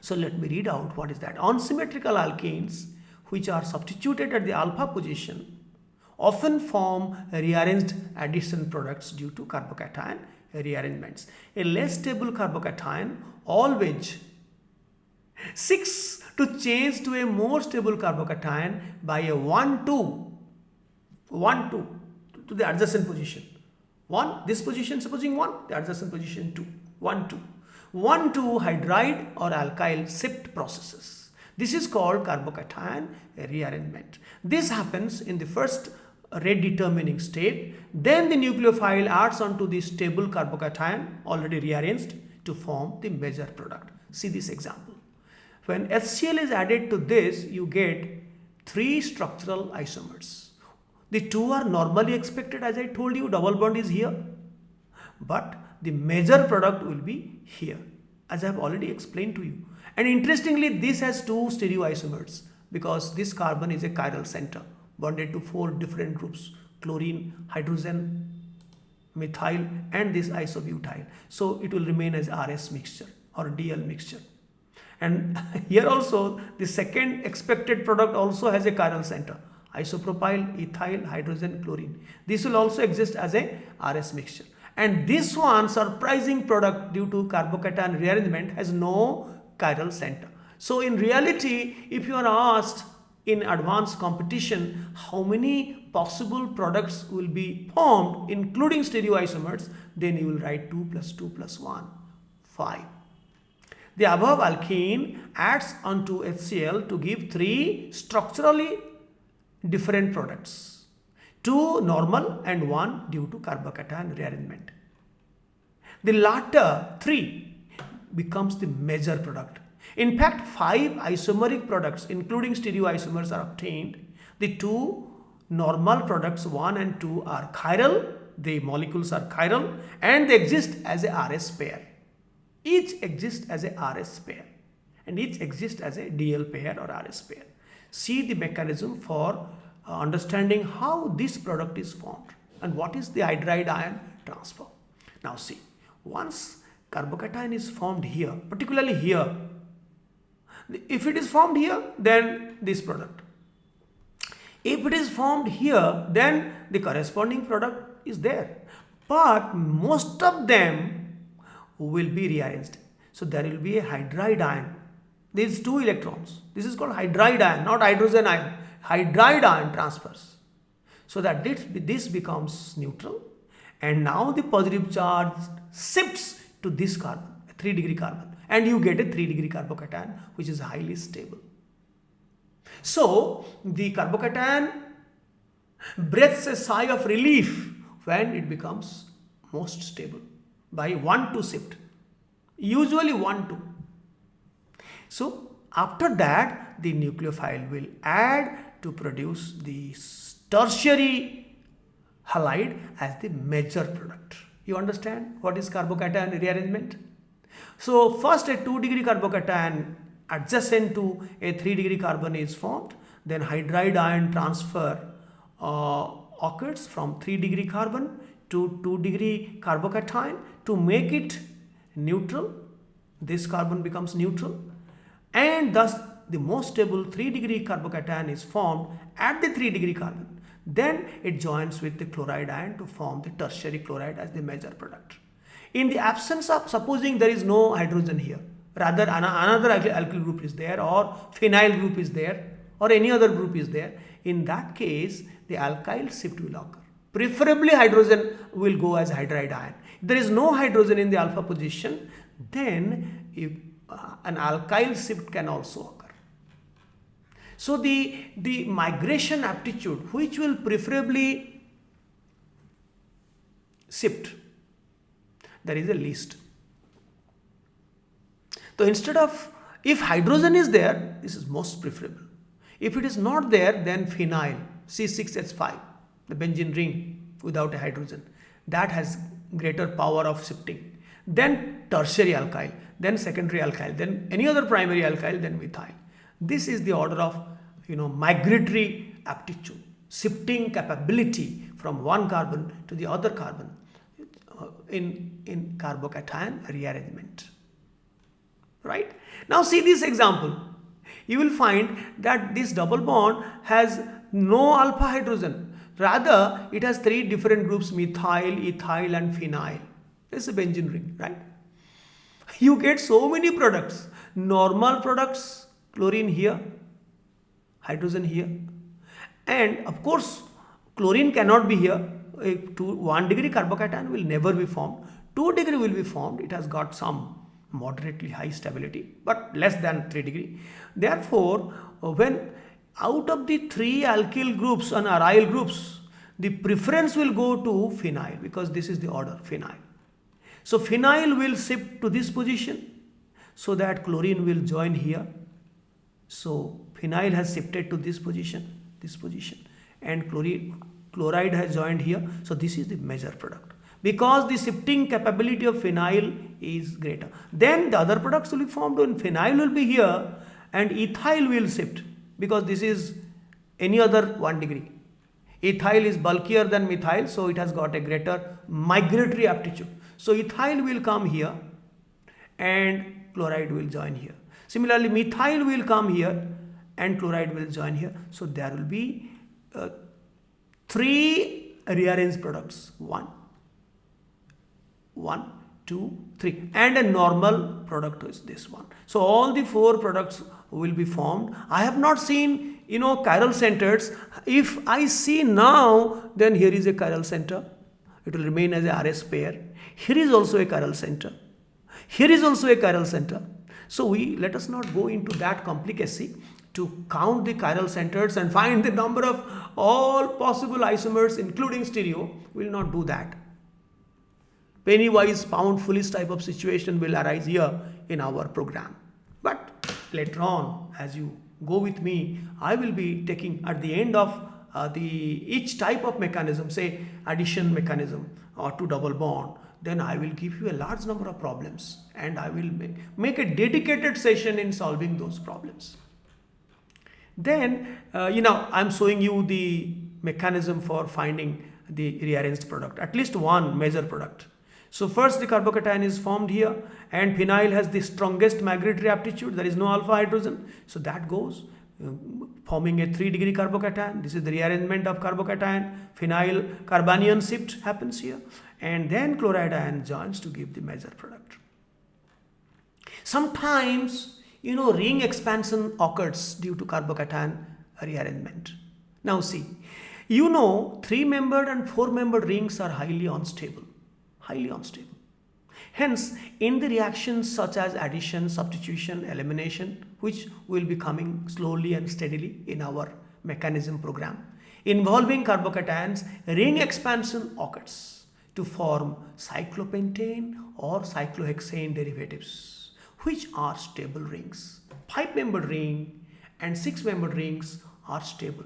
So let me read out what is that. Unsymmetrical alkenes which are substituted at the alpha position often form rearranged addition products due to carbocation rearrangements. A less stable carbocation always seeks to change to a more stable carbocation by a 1,2 to the adjacent position. 1, this position, supposing 1, the adjacent position 2, 1,2. 1,2 hydride or alkyl shift processes. This is called carbocation rearrangement. This happens in the first rate determining step. Then the nucleophile adds on to the stable carbocation already rearranged to form the major product. See this example. When HCl is added to this, you get 3 structural isomers. The 2 are normally expected, as I told you, double bond is here, but the major product will be here, as I have already explained to you. And interestingly, this has 2 stereoisomers because this carbon is a chiral center bonded to 4 different groups: chlorine, hydrogen, methyl, and this isobutyl. So it will remain as RS mixture or DL mixture. And here also the second expected product also has a chiral center: isopropyl, ethyl, hydrogen, chlorine. This will also exist as a RS mixture. And this one surprising product due to carbocation rearrangement has no chiral center. So in reality, if you are asked in advanced competition how many possible products will be formed including stereoisomers, then you will write 2 plus 2 plus 1, 5. The above alkene adds onto HCl to give 3 structurally different products, 2 normal and 1 due to carbocation rearrangement. The latter 3 becomes the major product. In fact, 5 isomeric products including stereoisomers are obtained. The 2 normal products 1 and 2 are chiral, the molecules are chiral and they exist as a RS pair. Each exists as a RS pair and each exists as a DL pair or RS pair. See the mechanism for understanding how this product is formed and what is the hydride ion transfer. Now see, once carbocation is formed here, particularly here, if it is formed here, then this product. If it is formed here, then the corresponding product is there. But most of them will be rearranged. So there will be a hydride ion. These 2 electrons. This is called hydride ion, not hydrogen ion. Hydride ion transfers. So that this becomes neutral. And now the positive charge shifts to this carbon, a 3-degree carbon. And you get a 3-degree carbocation which is highly stable. So the carbocation breathes a sigh of relief when it becomes most stable by 1-2 shift, usually 1-2. So after that the nucleophile will add to produce the tertiary halide as the major product. You understand what is carbocation rearrangement? So first a 2-degree carbocation adjacent to a 3-degree carbon is formed, then hydride ion transfer occurs from 3-degree carbon to 2-degree carbocation to make it neutral. This carbon becomes neutral and thus the most stable 3-degree carbocation is formed at the 3-degree carbon. Then it joins with the chloride ion to form the tertiary chloride as the major product. In the absence of, supposing there is no hydrogen here, rather another alkyl group is there or phenyl group is there or any other group is there, in that case the alkyl shift will occur. Preferably hydrogen will go as hydride ion. If there is no hydrogen in the alpha position, then an alkyl shift can also occur. So the migration aptitude which will preferably shift, there is a list. So instead of, if hydrogen is there, this is most preferable. If it is not there, then phenyl, C6H5, the benzene ring without a hydrogen, that has greater power of shifting. Then tertiary alkyl, then secondary alkyl, then any other primary alkyl, then methyl. This is the order of migratory aptitude, shifting capability from one carbon to the other carbon in carbocation rearrangement. Right? Now see this example. You will find that this double bond has no alpha hydrogen. Rather, it has 3 different groups, methyl, ethyl and phenyl. This is a benzene ring, right? You get so many products. Normal products, chlorine here, hydrogen here. And of course, chlorine cannot be here. 1-degree carbocation will never be formed. 2-degree will be formed. It has got some moderately high stability, but less than 3-degree. Therefore, when out of the 3 alkyl groups and aryl groups, the preference will go to phenyl because this is the order, phenyl. So phenyl will shift to this position so that chlorine will join here. So phenyl has shifted to this position, and chloride has joined here. So this is the major product, because the shifting capability of phenyl is greater. Then the other products will be formed when phenyl will be here and ethyl will shift, because this is any other 1-degree. Ethyl is bulkier than methyl, so it has got a greater migratory aptitude. So ethyl will come here and chloride will join here. Similarly, methyl will come here and chloride will join here. So there will be 3 rearranged products. 1, 1, 2, 3, and a normal product is this one. So all the 4 products will be formed. I have not seen chiral centers. If I see now, then here is a chiral center. It will remain as a RS pair. Here is also a chiral center. Here is also a chiral center. So let us not go into that complicacy to count the chiral centers and find the number of all possible isomers including stereo. We will not do that. Penny-wise, pound-foolish type of situation will arise here in our program. But later on, as you go with me, I will be taking at the end of each type of mechanism, say addition mechanism or to double bond, then I will give you a large number of problems and I will make a dedicated session in solving those problems. Then, I'm showing you the mechanism for finding the rearranged product, at least one major product. So first the carbocation is formed here and phenyl has the strongest migratory aptitude. There is no alpha hydrogen. So that goes forming a 3-degree carbocation. This is the rearrangement of carbocation. Phenyl carbanion shift happens here. And then chloride ion joins to give the major product. Sometimes, ring expansion occurs due to carbocation rearrangement. Now see, 3-membered and 4-membered rings are highly unstable. Hence, in the reactions such as addition, substitution, elimination, which will be coming slowly and steadily in our mechanism program, involving carbocations, ring expansion occurs to form cyclopentane or cyclohexane derivatives, which are stable rings. 5-membered ring and 6-membered rings are stable.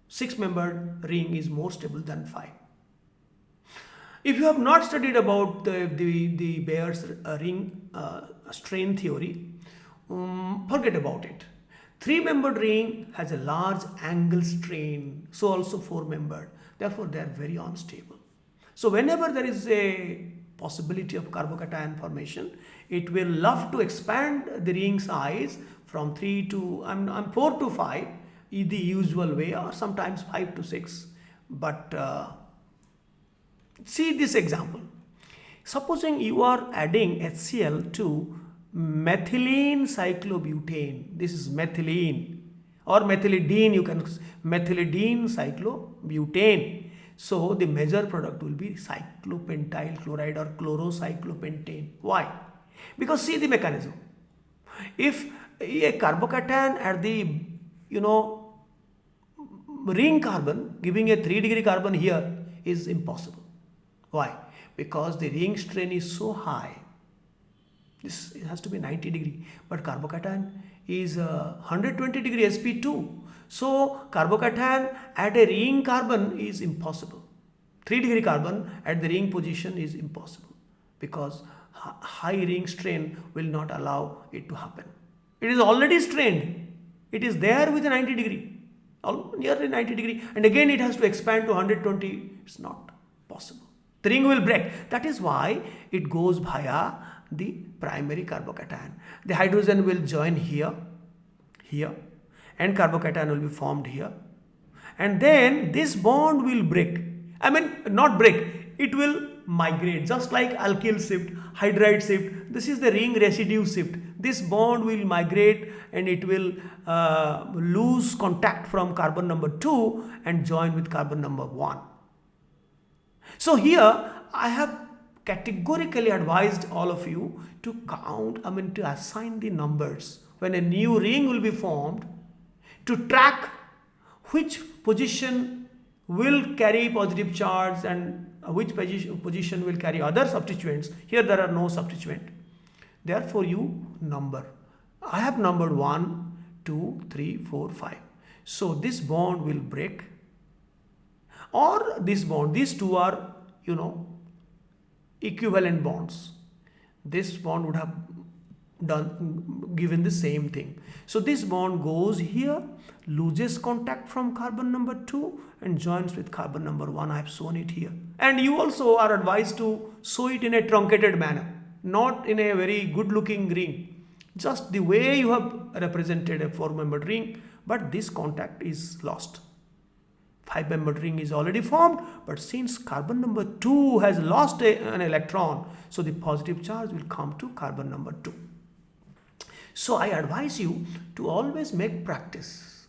6-membered ring is more stable than 5. If you have not studied about the Bayer's ring strain theory, forget about it. 3-membered ring has a large angle strain, so also 4-membered. Therefore, they are very unstable. So whenever there is a possibility of carbocation formation, it will love to expand the ring size from 4 to 5 in the usual way, or sometimes 5 to 6. But see this example. Supposing you are adding HCl to methylene cyclobutane. This is methylene or methylidene, you can methylidene cyclobutane. So the major product will be cyclopentyl chloride or chlorocyclopentane. Why? Because see the mechanism. If a carbocation at the ring carbon giving a 3-degree carbon here is impossible. Why? Because the ring strain is so high. This has to be 90 degree, but carbocation is 120 degree sp2. So carbocation at a ring carbon is impossible. 3-degree carbon at the ring position is impossible because high ring strain will not allow it to happen. It is already strained. It is there with a 90 degree, nearly 90 degree, and again it has to expand to 120. It's not possible. The ring will break. That is why it goes via the primary carbocation. The hydrogen will join here, and carbocation will be formed here. And then this bond will break. Not break. It will migrate, just like alkyl shift, hydride shift. This is the ring residue shift. This bond will migrate and it will lose contact from carbon number 2 and join with carbon number 1. So here I have categorically advised all of you to count, to assign the numbers when a new ring will be formed, to track which position will carry positive charge and which position will carry other substituents. Here there are no substituent. Therefore you number. I have numbered 1, 2, 3, 4, 5. So this bond will break, or this bond. These two are equivalent bonds. This bond would have given the same thing. So this bond goes here, loses contact from carbon number 2 and joins with carbon number 1. I have shown it here. And you also are advised to show it in a truncated manner, not in a very good looking ring. Just the way you have represented a 4-membered ring, but this contact is lost. 5-membered ring is already formed, but since carbon number 2 has lost an electron, so the positive charge will come to carbon number 2. So I advise you to always make practice.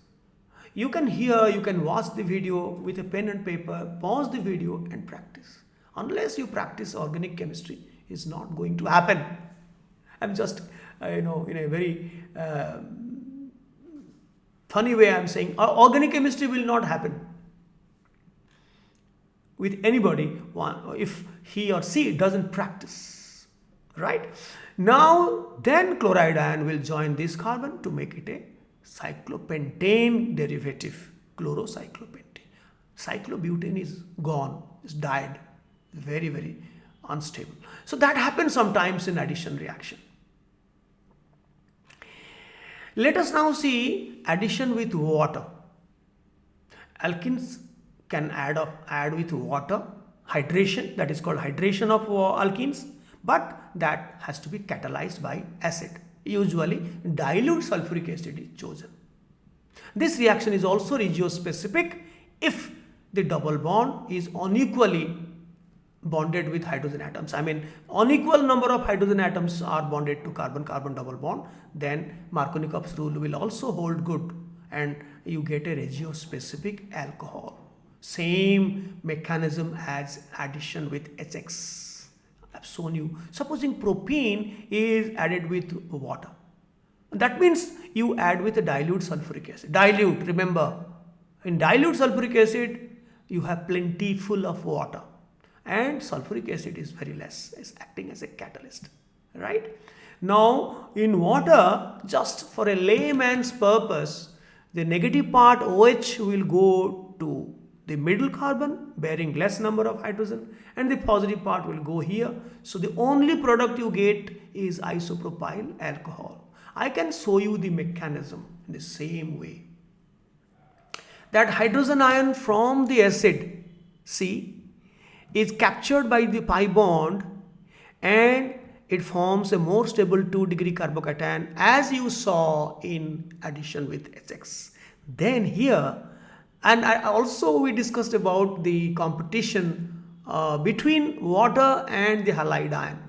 You can hear, you can watch the video with a pen and paper, pause the video and practice. Unless you practice organic chemistry, it's not going to happen. I'm just, in a very funny way I'm saying, organic chemistry will not happen with anybody if he or she doesn't practice, right? Now, then chloride ion will join this carbon to make it a cyclopentane derivative, chlorocyclopentane. Cyclobutane is gone, it's died, very, very unstable. So that happens sometimes in addition reaction. Let us now see addition with water. Alkenes can add with water, hydration, that is called hydration of alkenes, but that has to be catalyzed by acid. Usually dilute sulfuric acid is chosen. This reaction is also regiospecific if the double bond is unequally bonded with hydrogen atoms. I mean, unequal number of hydrogen atoms are bonded to carbon-carbon double bond, then Markovnikov's rule will also hold good and you get a regiospecific alcohol. Same mechanism as addition with HX. I've shown you. Supposing propene is added with water. That means you add with a dilute sulfuric acid. Dilute, remember, in dilute sulfuric acid, you have plentiful of water. And sulfuric acid is very less, is acting as a catalyst, right? Now, in water, just for a layman's purpose, the negative part OH will go to the middle carbon bearing less number of hydrogen and the positive part will go here. So the only product you get is isopropyl alcohol. I can show you the mechanism in the same way. That hydrogen ion from the acid C is captured by the pi bond and it forms a more stable 2-degree carbocation as you saw in addition with HX. Then here, and also we discussed about the competition between water and the halide ion.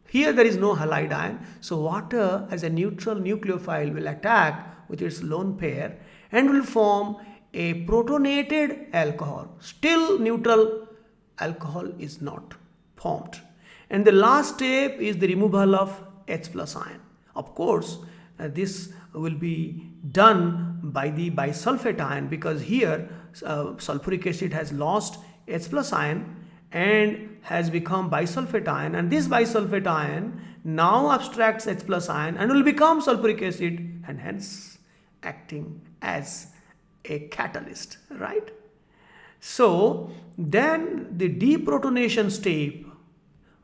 Here there is no halide ion, so water as a neutral nucleophile will attack with its lone pair and will form a protonated alcohol. Still neutral alcohol is not formed. And the last step is the removal of H plus ion. Of course, this will be done by the bisulfate ion because here sulfuric acid has lost H plus ion and has become bisulfate ion, and this bisulfate ion now abstracts H plus ion and will become sulfuric acid and hence acting as a catalyst, right? So then the deprotonation step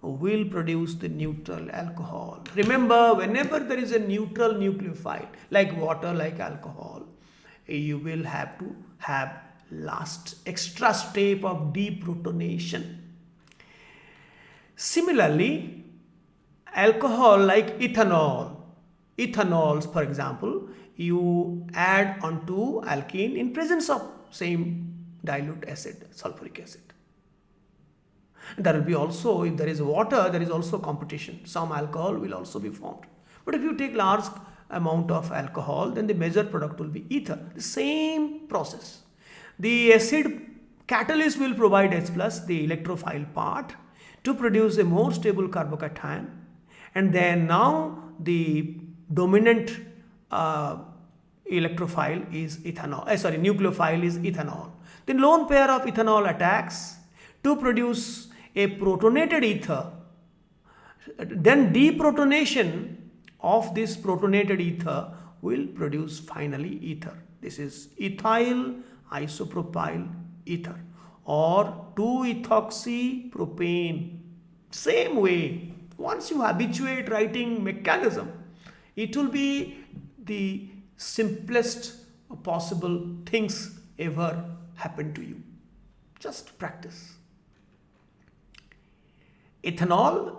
will produce the neutral alcohol. Remember, whenever there is a neutral nucleophile like water, like alcohol, you will have to have last extra step of deprotonation. Similarly, alcohol like ethanols for example, you add onto alkene in presence of same dilute acid, sulfuric acid. There will be also, if there is water, there is also competition. Some alcohol will also be formed. But if you take large amount of alcohol, then the major product will be ether. The same process. The acid catalyst will provide H plus, the electrophile part, to produce a more stable carbocation. And then now the dominant electrophile is nucleophile is ethanol. The lone pair of ethanol attacks to produce a protonated ether. Then deprotonation of this protonated ether will produce finally ether. This is ethyl isopropyl ether or 2-ethoxypropane. Same way, once you habituate writing mechanism, it will be the simplest possible things ever happen to you. Just practice. Ethanol,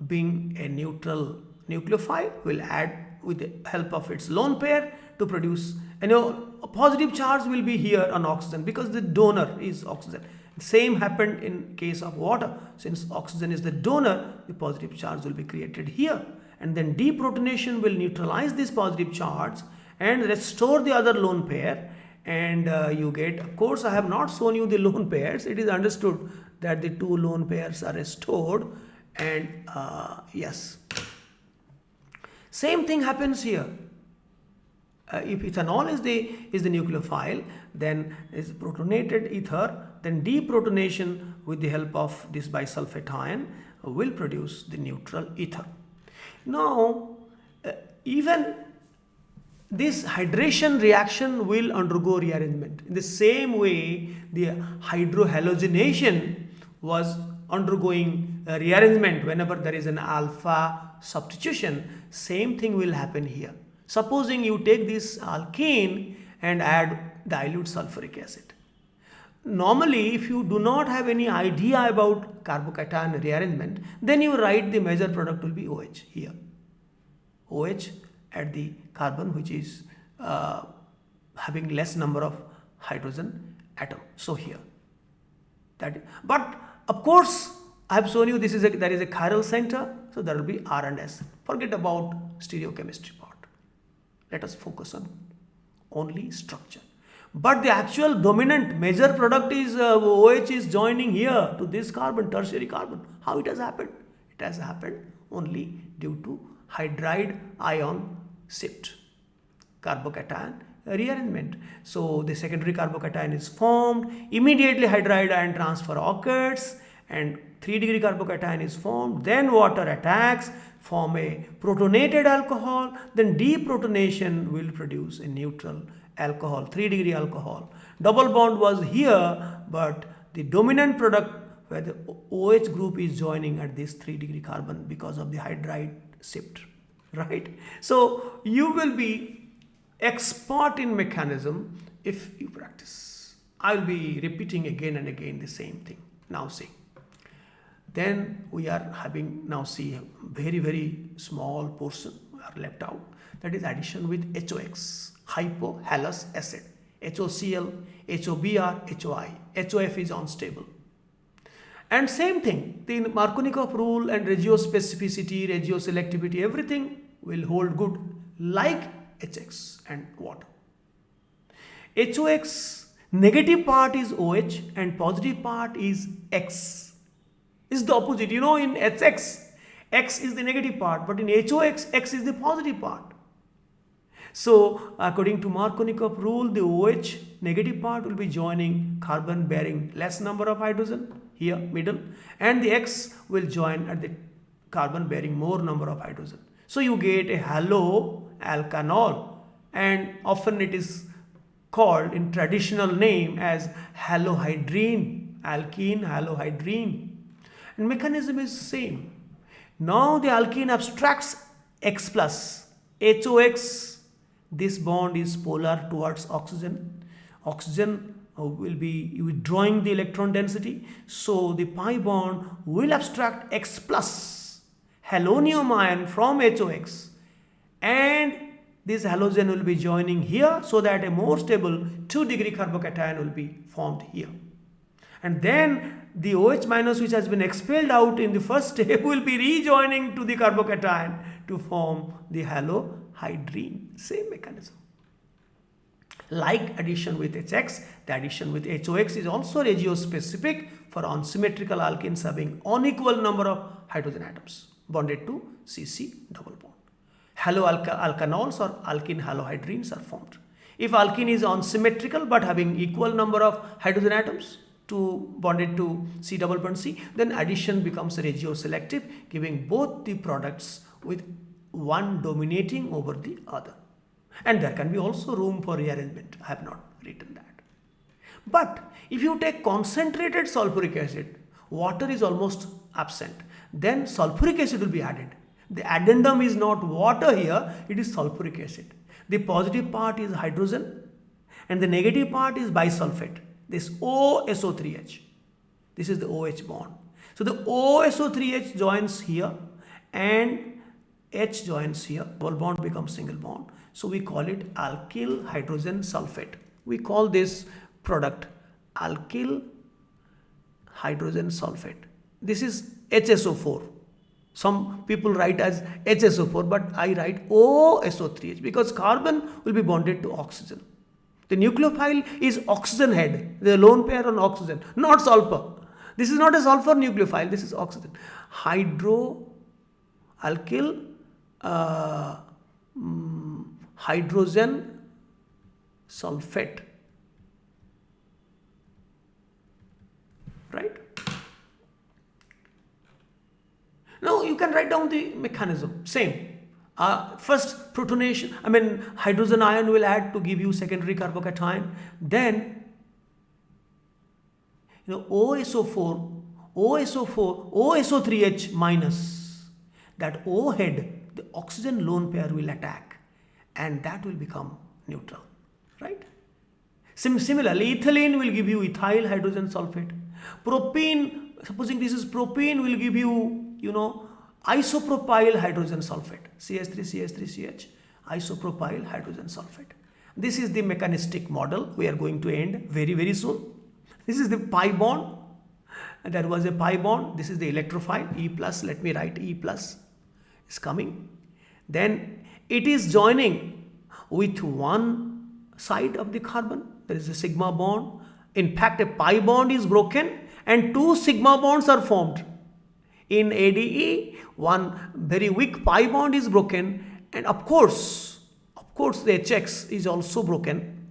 being a neutral nucleophile, will add with the help of its lone pair to produce, a positive charge will be here on oxygen because the donor is oxygen. Same happened in case of water. Since oxygen is the donor, the positive charge will be created here. And then deprotonation will neutralize this positive charge and restore the other lone pair. And you get, of course, I have not shown you the lone pairs. It is understood that the two lone pairs are restored. And yes, same thing happens here. If ethanol is the nucleophile, then is protonated ether, then deprotonation with the help of this bisulfate ion will produce the neutral ether. Now, even this hydration reaction will undergo rearrangement. In the same way, the hydrohalogenation was undergoing rearrangement whenever there is an alpha substitution. Same thing will happen here. Supposing you take this alkene and add dilute sulfuric acid. Normally, if you do not have any idea about carbocation rearrangement, then you write the major product will be OH here. OH at the carbon which is having less number of hydrogen atom. So here. But of course, I have shown you there is a chiral center, so there will be R and S. Forget about stereochemistry part. Let us focus on only structure. But the actual dominant major product is OH is joining here to this carbon, tertiary carbon. How it has happened? It has happened only due to hydride ion shift, carbocation rearrangement. So the secondary carbocation is formed, immediately hydride ion transfer occurs and 3-degree carbocation is formed, then water attacks, form a protonated alcohol, then deprotonation will produce a neutral alcohol, 3-degree alcohol. Double bond was here, but the dominant product where the OH group is joining at this 3-degree carbon because of the hydride shift, right? So you will be expert in mechanism if you practice. I will be repeating again and again the same thing. Now see. Then we are having, now see, a very small portion are left out, that is addition with HOX, hypohalous acid, HOCl, HOBr, HOI, HOF is unstable. And same thing, the Markovnikov rule and regiospecificity, regioselectivity, everything will hold good like HX and water. HOX, negative part is OH and positive part is X. Is the opposite. You know, in HX, X is the negative part, but in HOX, X is the positive part. So, according to Markovnikov rule, the OH negative part will be joining carbon bearing less number of hydrogen here, middle, and the X will join at the carbon bearing more number of hydrogen. So, you get a haloalkanol, and often it is called in traditional name as halohydrine, alkene halohydrine. And mechanism is same. Now the alkene abstracts X plus, HOX, this bond is polar towards oxygen. Oxygen will be withdrawing the electron density. So the pi bond will abstract X plus halonium ion from HOX, and this halogen will be joining here so that a more stable 2-degree carbocation will be formed here. And then the OH minus which has been expelled out in the first step will be rejoining to the carbocation to form the halohydrine. Same mechanism. Like addition with HX, the addition with HOX is also regiospecific for unsymmetrical alkenes having unequal number of hydrogen atoms bonded to CC double bond. Haloalkanols or alkene halohydrines are formed. If alkene is unsymmetrical but having equal number of hydrogen atoms bonded to C double bond C, then addition becomes regioselective, giving both the products with one dominating over the other. And there can be also room for rearrangement. I have not written that. But if you take concentrated sulfuric acid, water is almost absent, then sulfuric acid will be added. The addendum is not water here, it is sulfuric acid. The positive part is hydrogen and the negative part is bisulfate. This OSO3H. This is the OH bond. So the OSO3H joins here and H joins here, double bond becomes single bond. So we call it alkyl hydrogen sulfate. We call this product alkyl hydrogen sulfate. This is HSO4. Some people write as HSO4, but I write OSO3H because carbon will be bonded to oxygen. The nucleophile is oxygen head, the lone pair on oxygen, not sulfur. This is not a sulfur nucleophile, this is oxygen. Alkyl hydrogen sulfate. Right? Now you can write down the mechanism. Same. First protonation, hydrogen ion will add to give you secondary carbocation. Then, OSO4, OSO3H minus, that O head, the oxygen lone pair will attack and that will become neutral. Right? Similarly, ethylene will give you ethyl hydrogen sulfate. Propene, supposing this is propene, will give you, isopropyl hydrogen sulfate, CH3CH3CH, isopropyl hydrogen sulfate. This is the mechanistic model. We are going to end very, very soon. This is the pi bond. There was a pi bond. This is the electrophile, E plus. Let me write E plus is coming. Then it is joining with one side of the carbon. There is a sigma bond. In fact, a pi bond is broken and two sigma bonds are formed. In ADE, one very weak pi bond is broken, and of course the HX is also broken.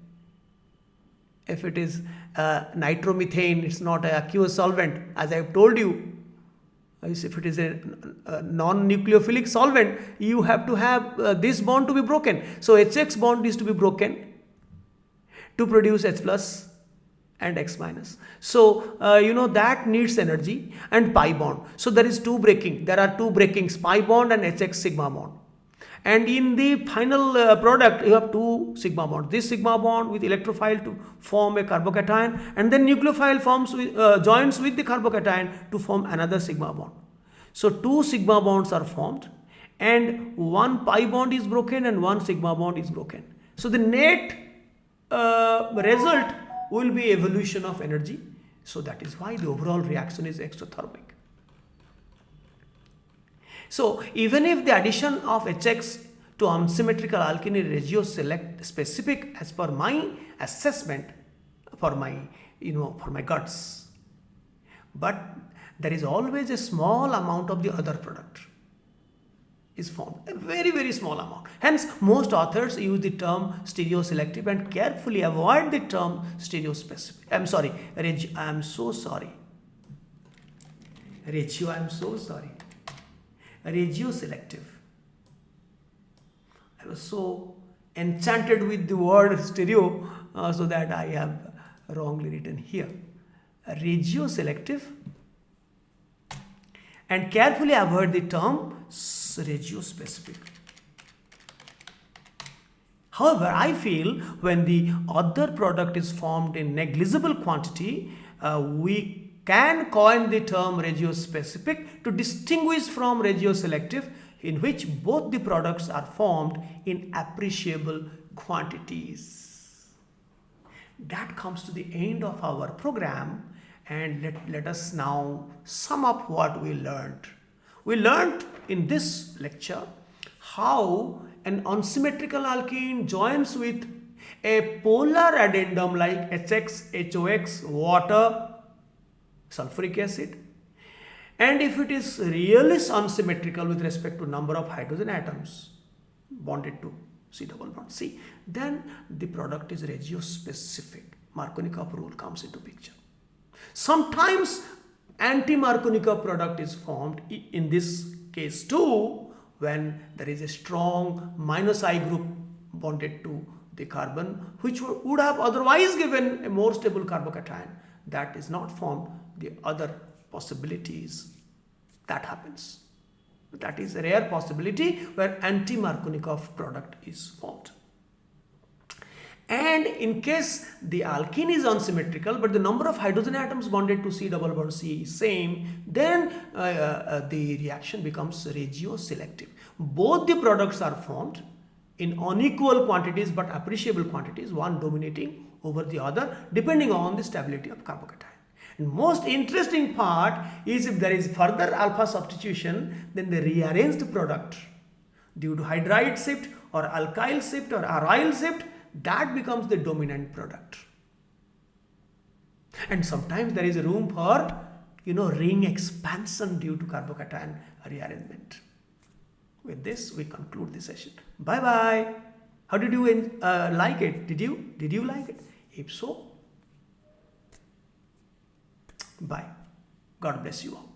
If it is nitromethane, it's not an aqueous solvent, as I have told you. If it is a non-nucleophilic solvent, you have to have this bond to be broken. So HX bond is to be broken to produce H plus and X minus. So, that needs energy, and pi bond. So there is two breaking. There are two breakings, pi bond and HX sigma bond. And in the final product, you have two sigma bonds. This sigma bond with electrophile to form a carbocation, and then nucleophile joins with the carbocation to form another sigma bond. So two sigma bonds are formed, and one pi bond is broken and one sigma bond is broken. So the net result will be evolution of energy. So that is why the overall reaction is exothermic. So even if the addition of HX to unsymmetrical alkene is regio select specific as per my assessment, for my guts, but there is always a small amount of the other product is formed, a very, very small amount. Hence, most authors use the term stereoselective and carefully avoid the term stereospecific. Regioselective. I was so enchanted with the word stereo, so that I have wrongly written here. Regioselective, and carefully avoid the term regiospecific. However, I feel when the other product is formed in negligible quantity, we can coin the term regiospecific to distinguish from regioselective, in which both the products are formed in appreciable quantities. That comes to the end of our program, and let us now sum up what we learned. We learned in this lecture how an unsymmetrical alkene joins with a polar addendum like HX, HOX, water, sulfuric acid, and if it is really unsymmetrical with respect to number of hydrogen atoms bonded to C double bond C, then the product is regiospecific. Markovnikov rule comes into picture. Sometimes anti-Markovnikov product is formed, in this case too, when there is a strong minus I group bonded to the carbon, which would have otherwise given a more stable carbocation. That is not formed. The other possibilities that happens. That is a rare possibility where anti-Markovnikov product is formed. And in case the alkene is unsymmetrical, but the number of hydrogen atoms bonded to C double bond C is same, then the reaction becomes regioselective. both the products are formed in unequal quantities but appreciable quantities, one dominating over the other depending on the stability of carbocation. And most interesting part is if there is further alpha substitution, then the rearranged product due to hydride shift or alkyl shift or aryl shift, that becomes the dominant product. And sometimes there is room for ring expansion due to carbocation rearrangement. With this, we conclude the session. Bye bye. How did you like it? Did you like it? If so, bye. God bless you all.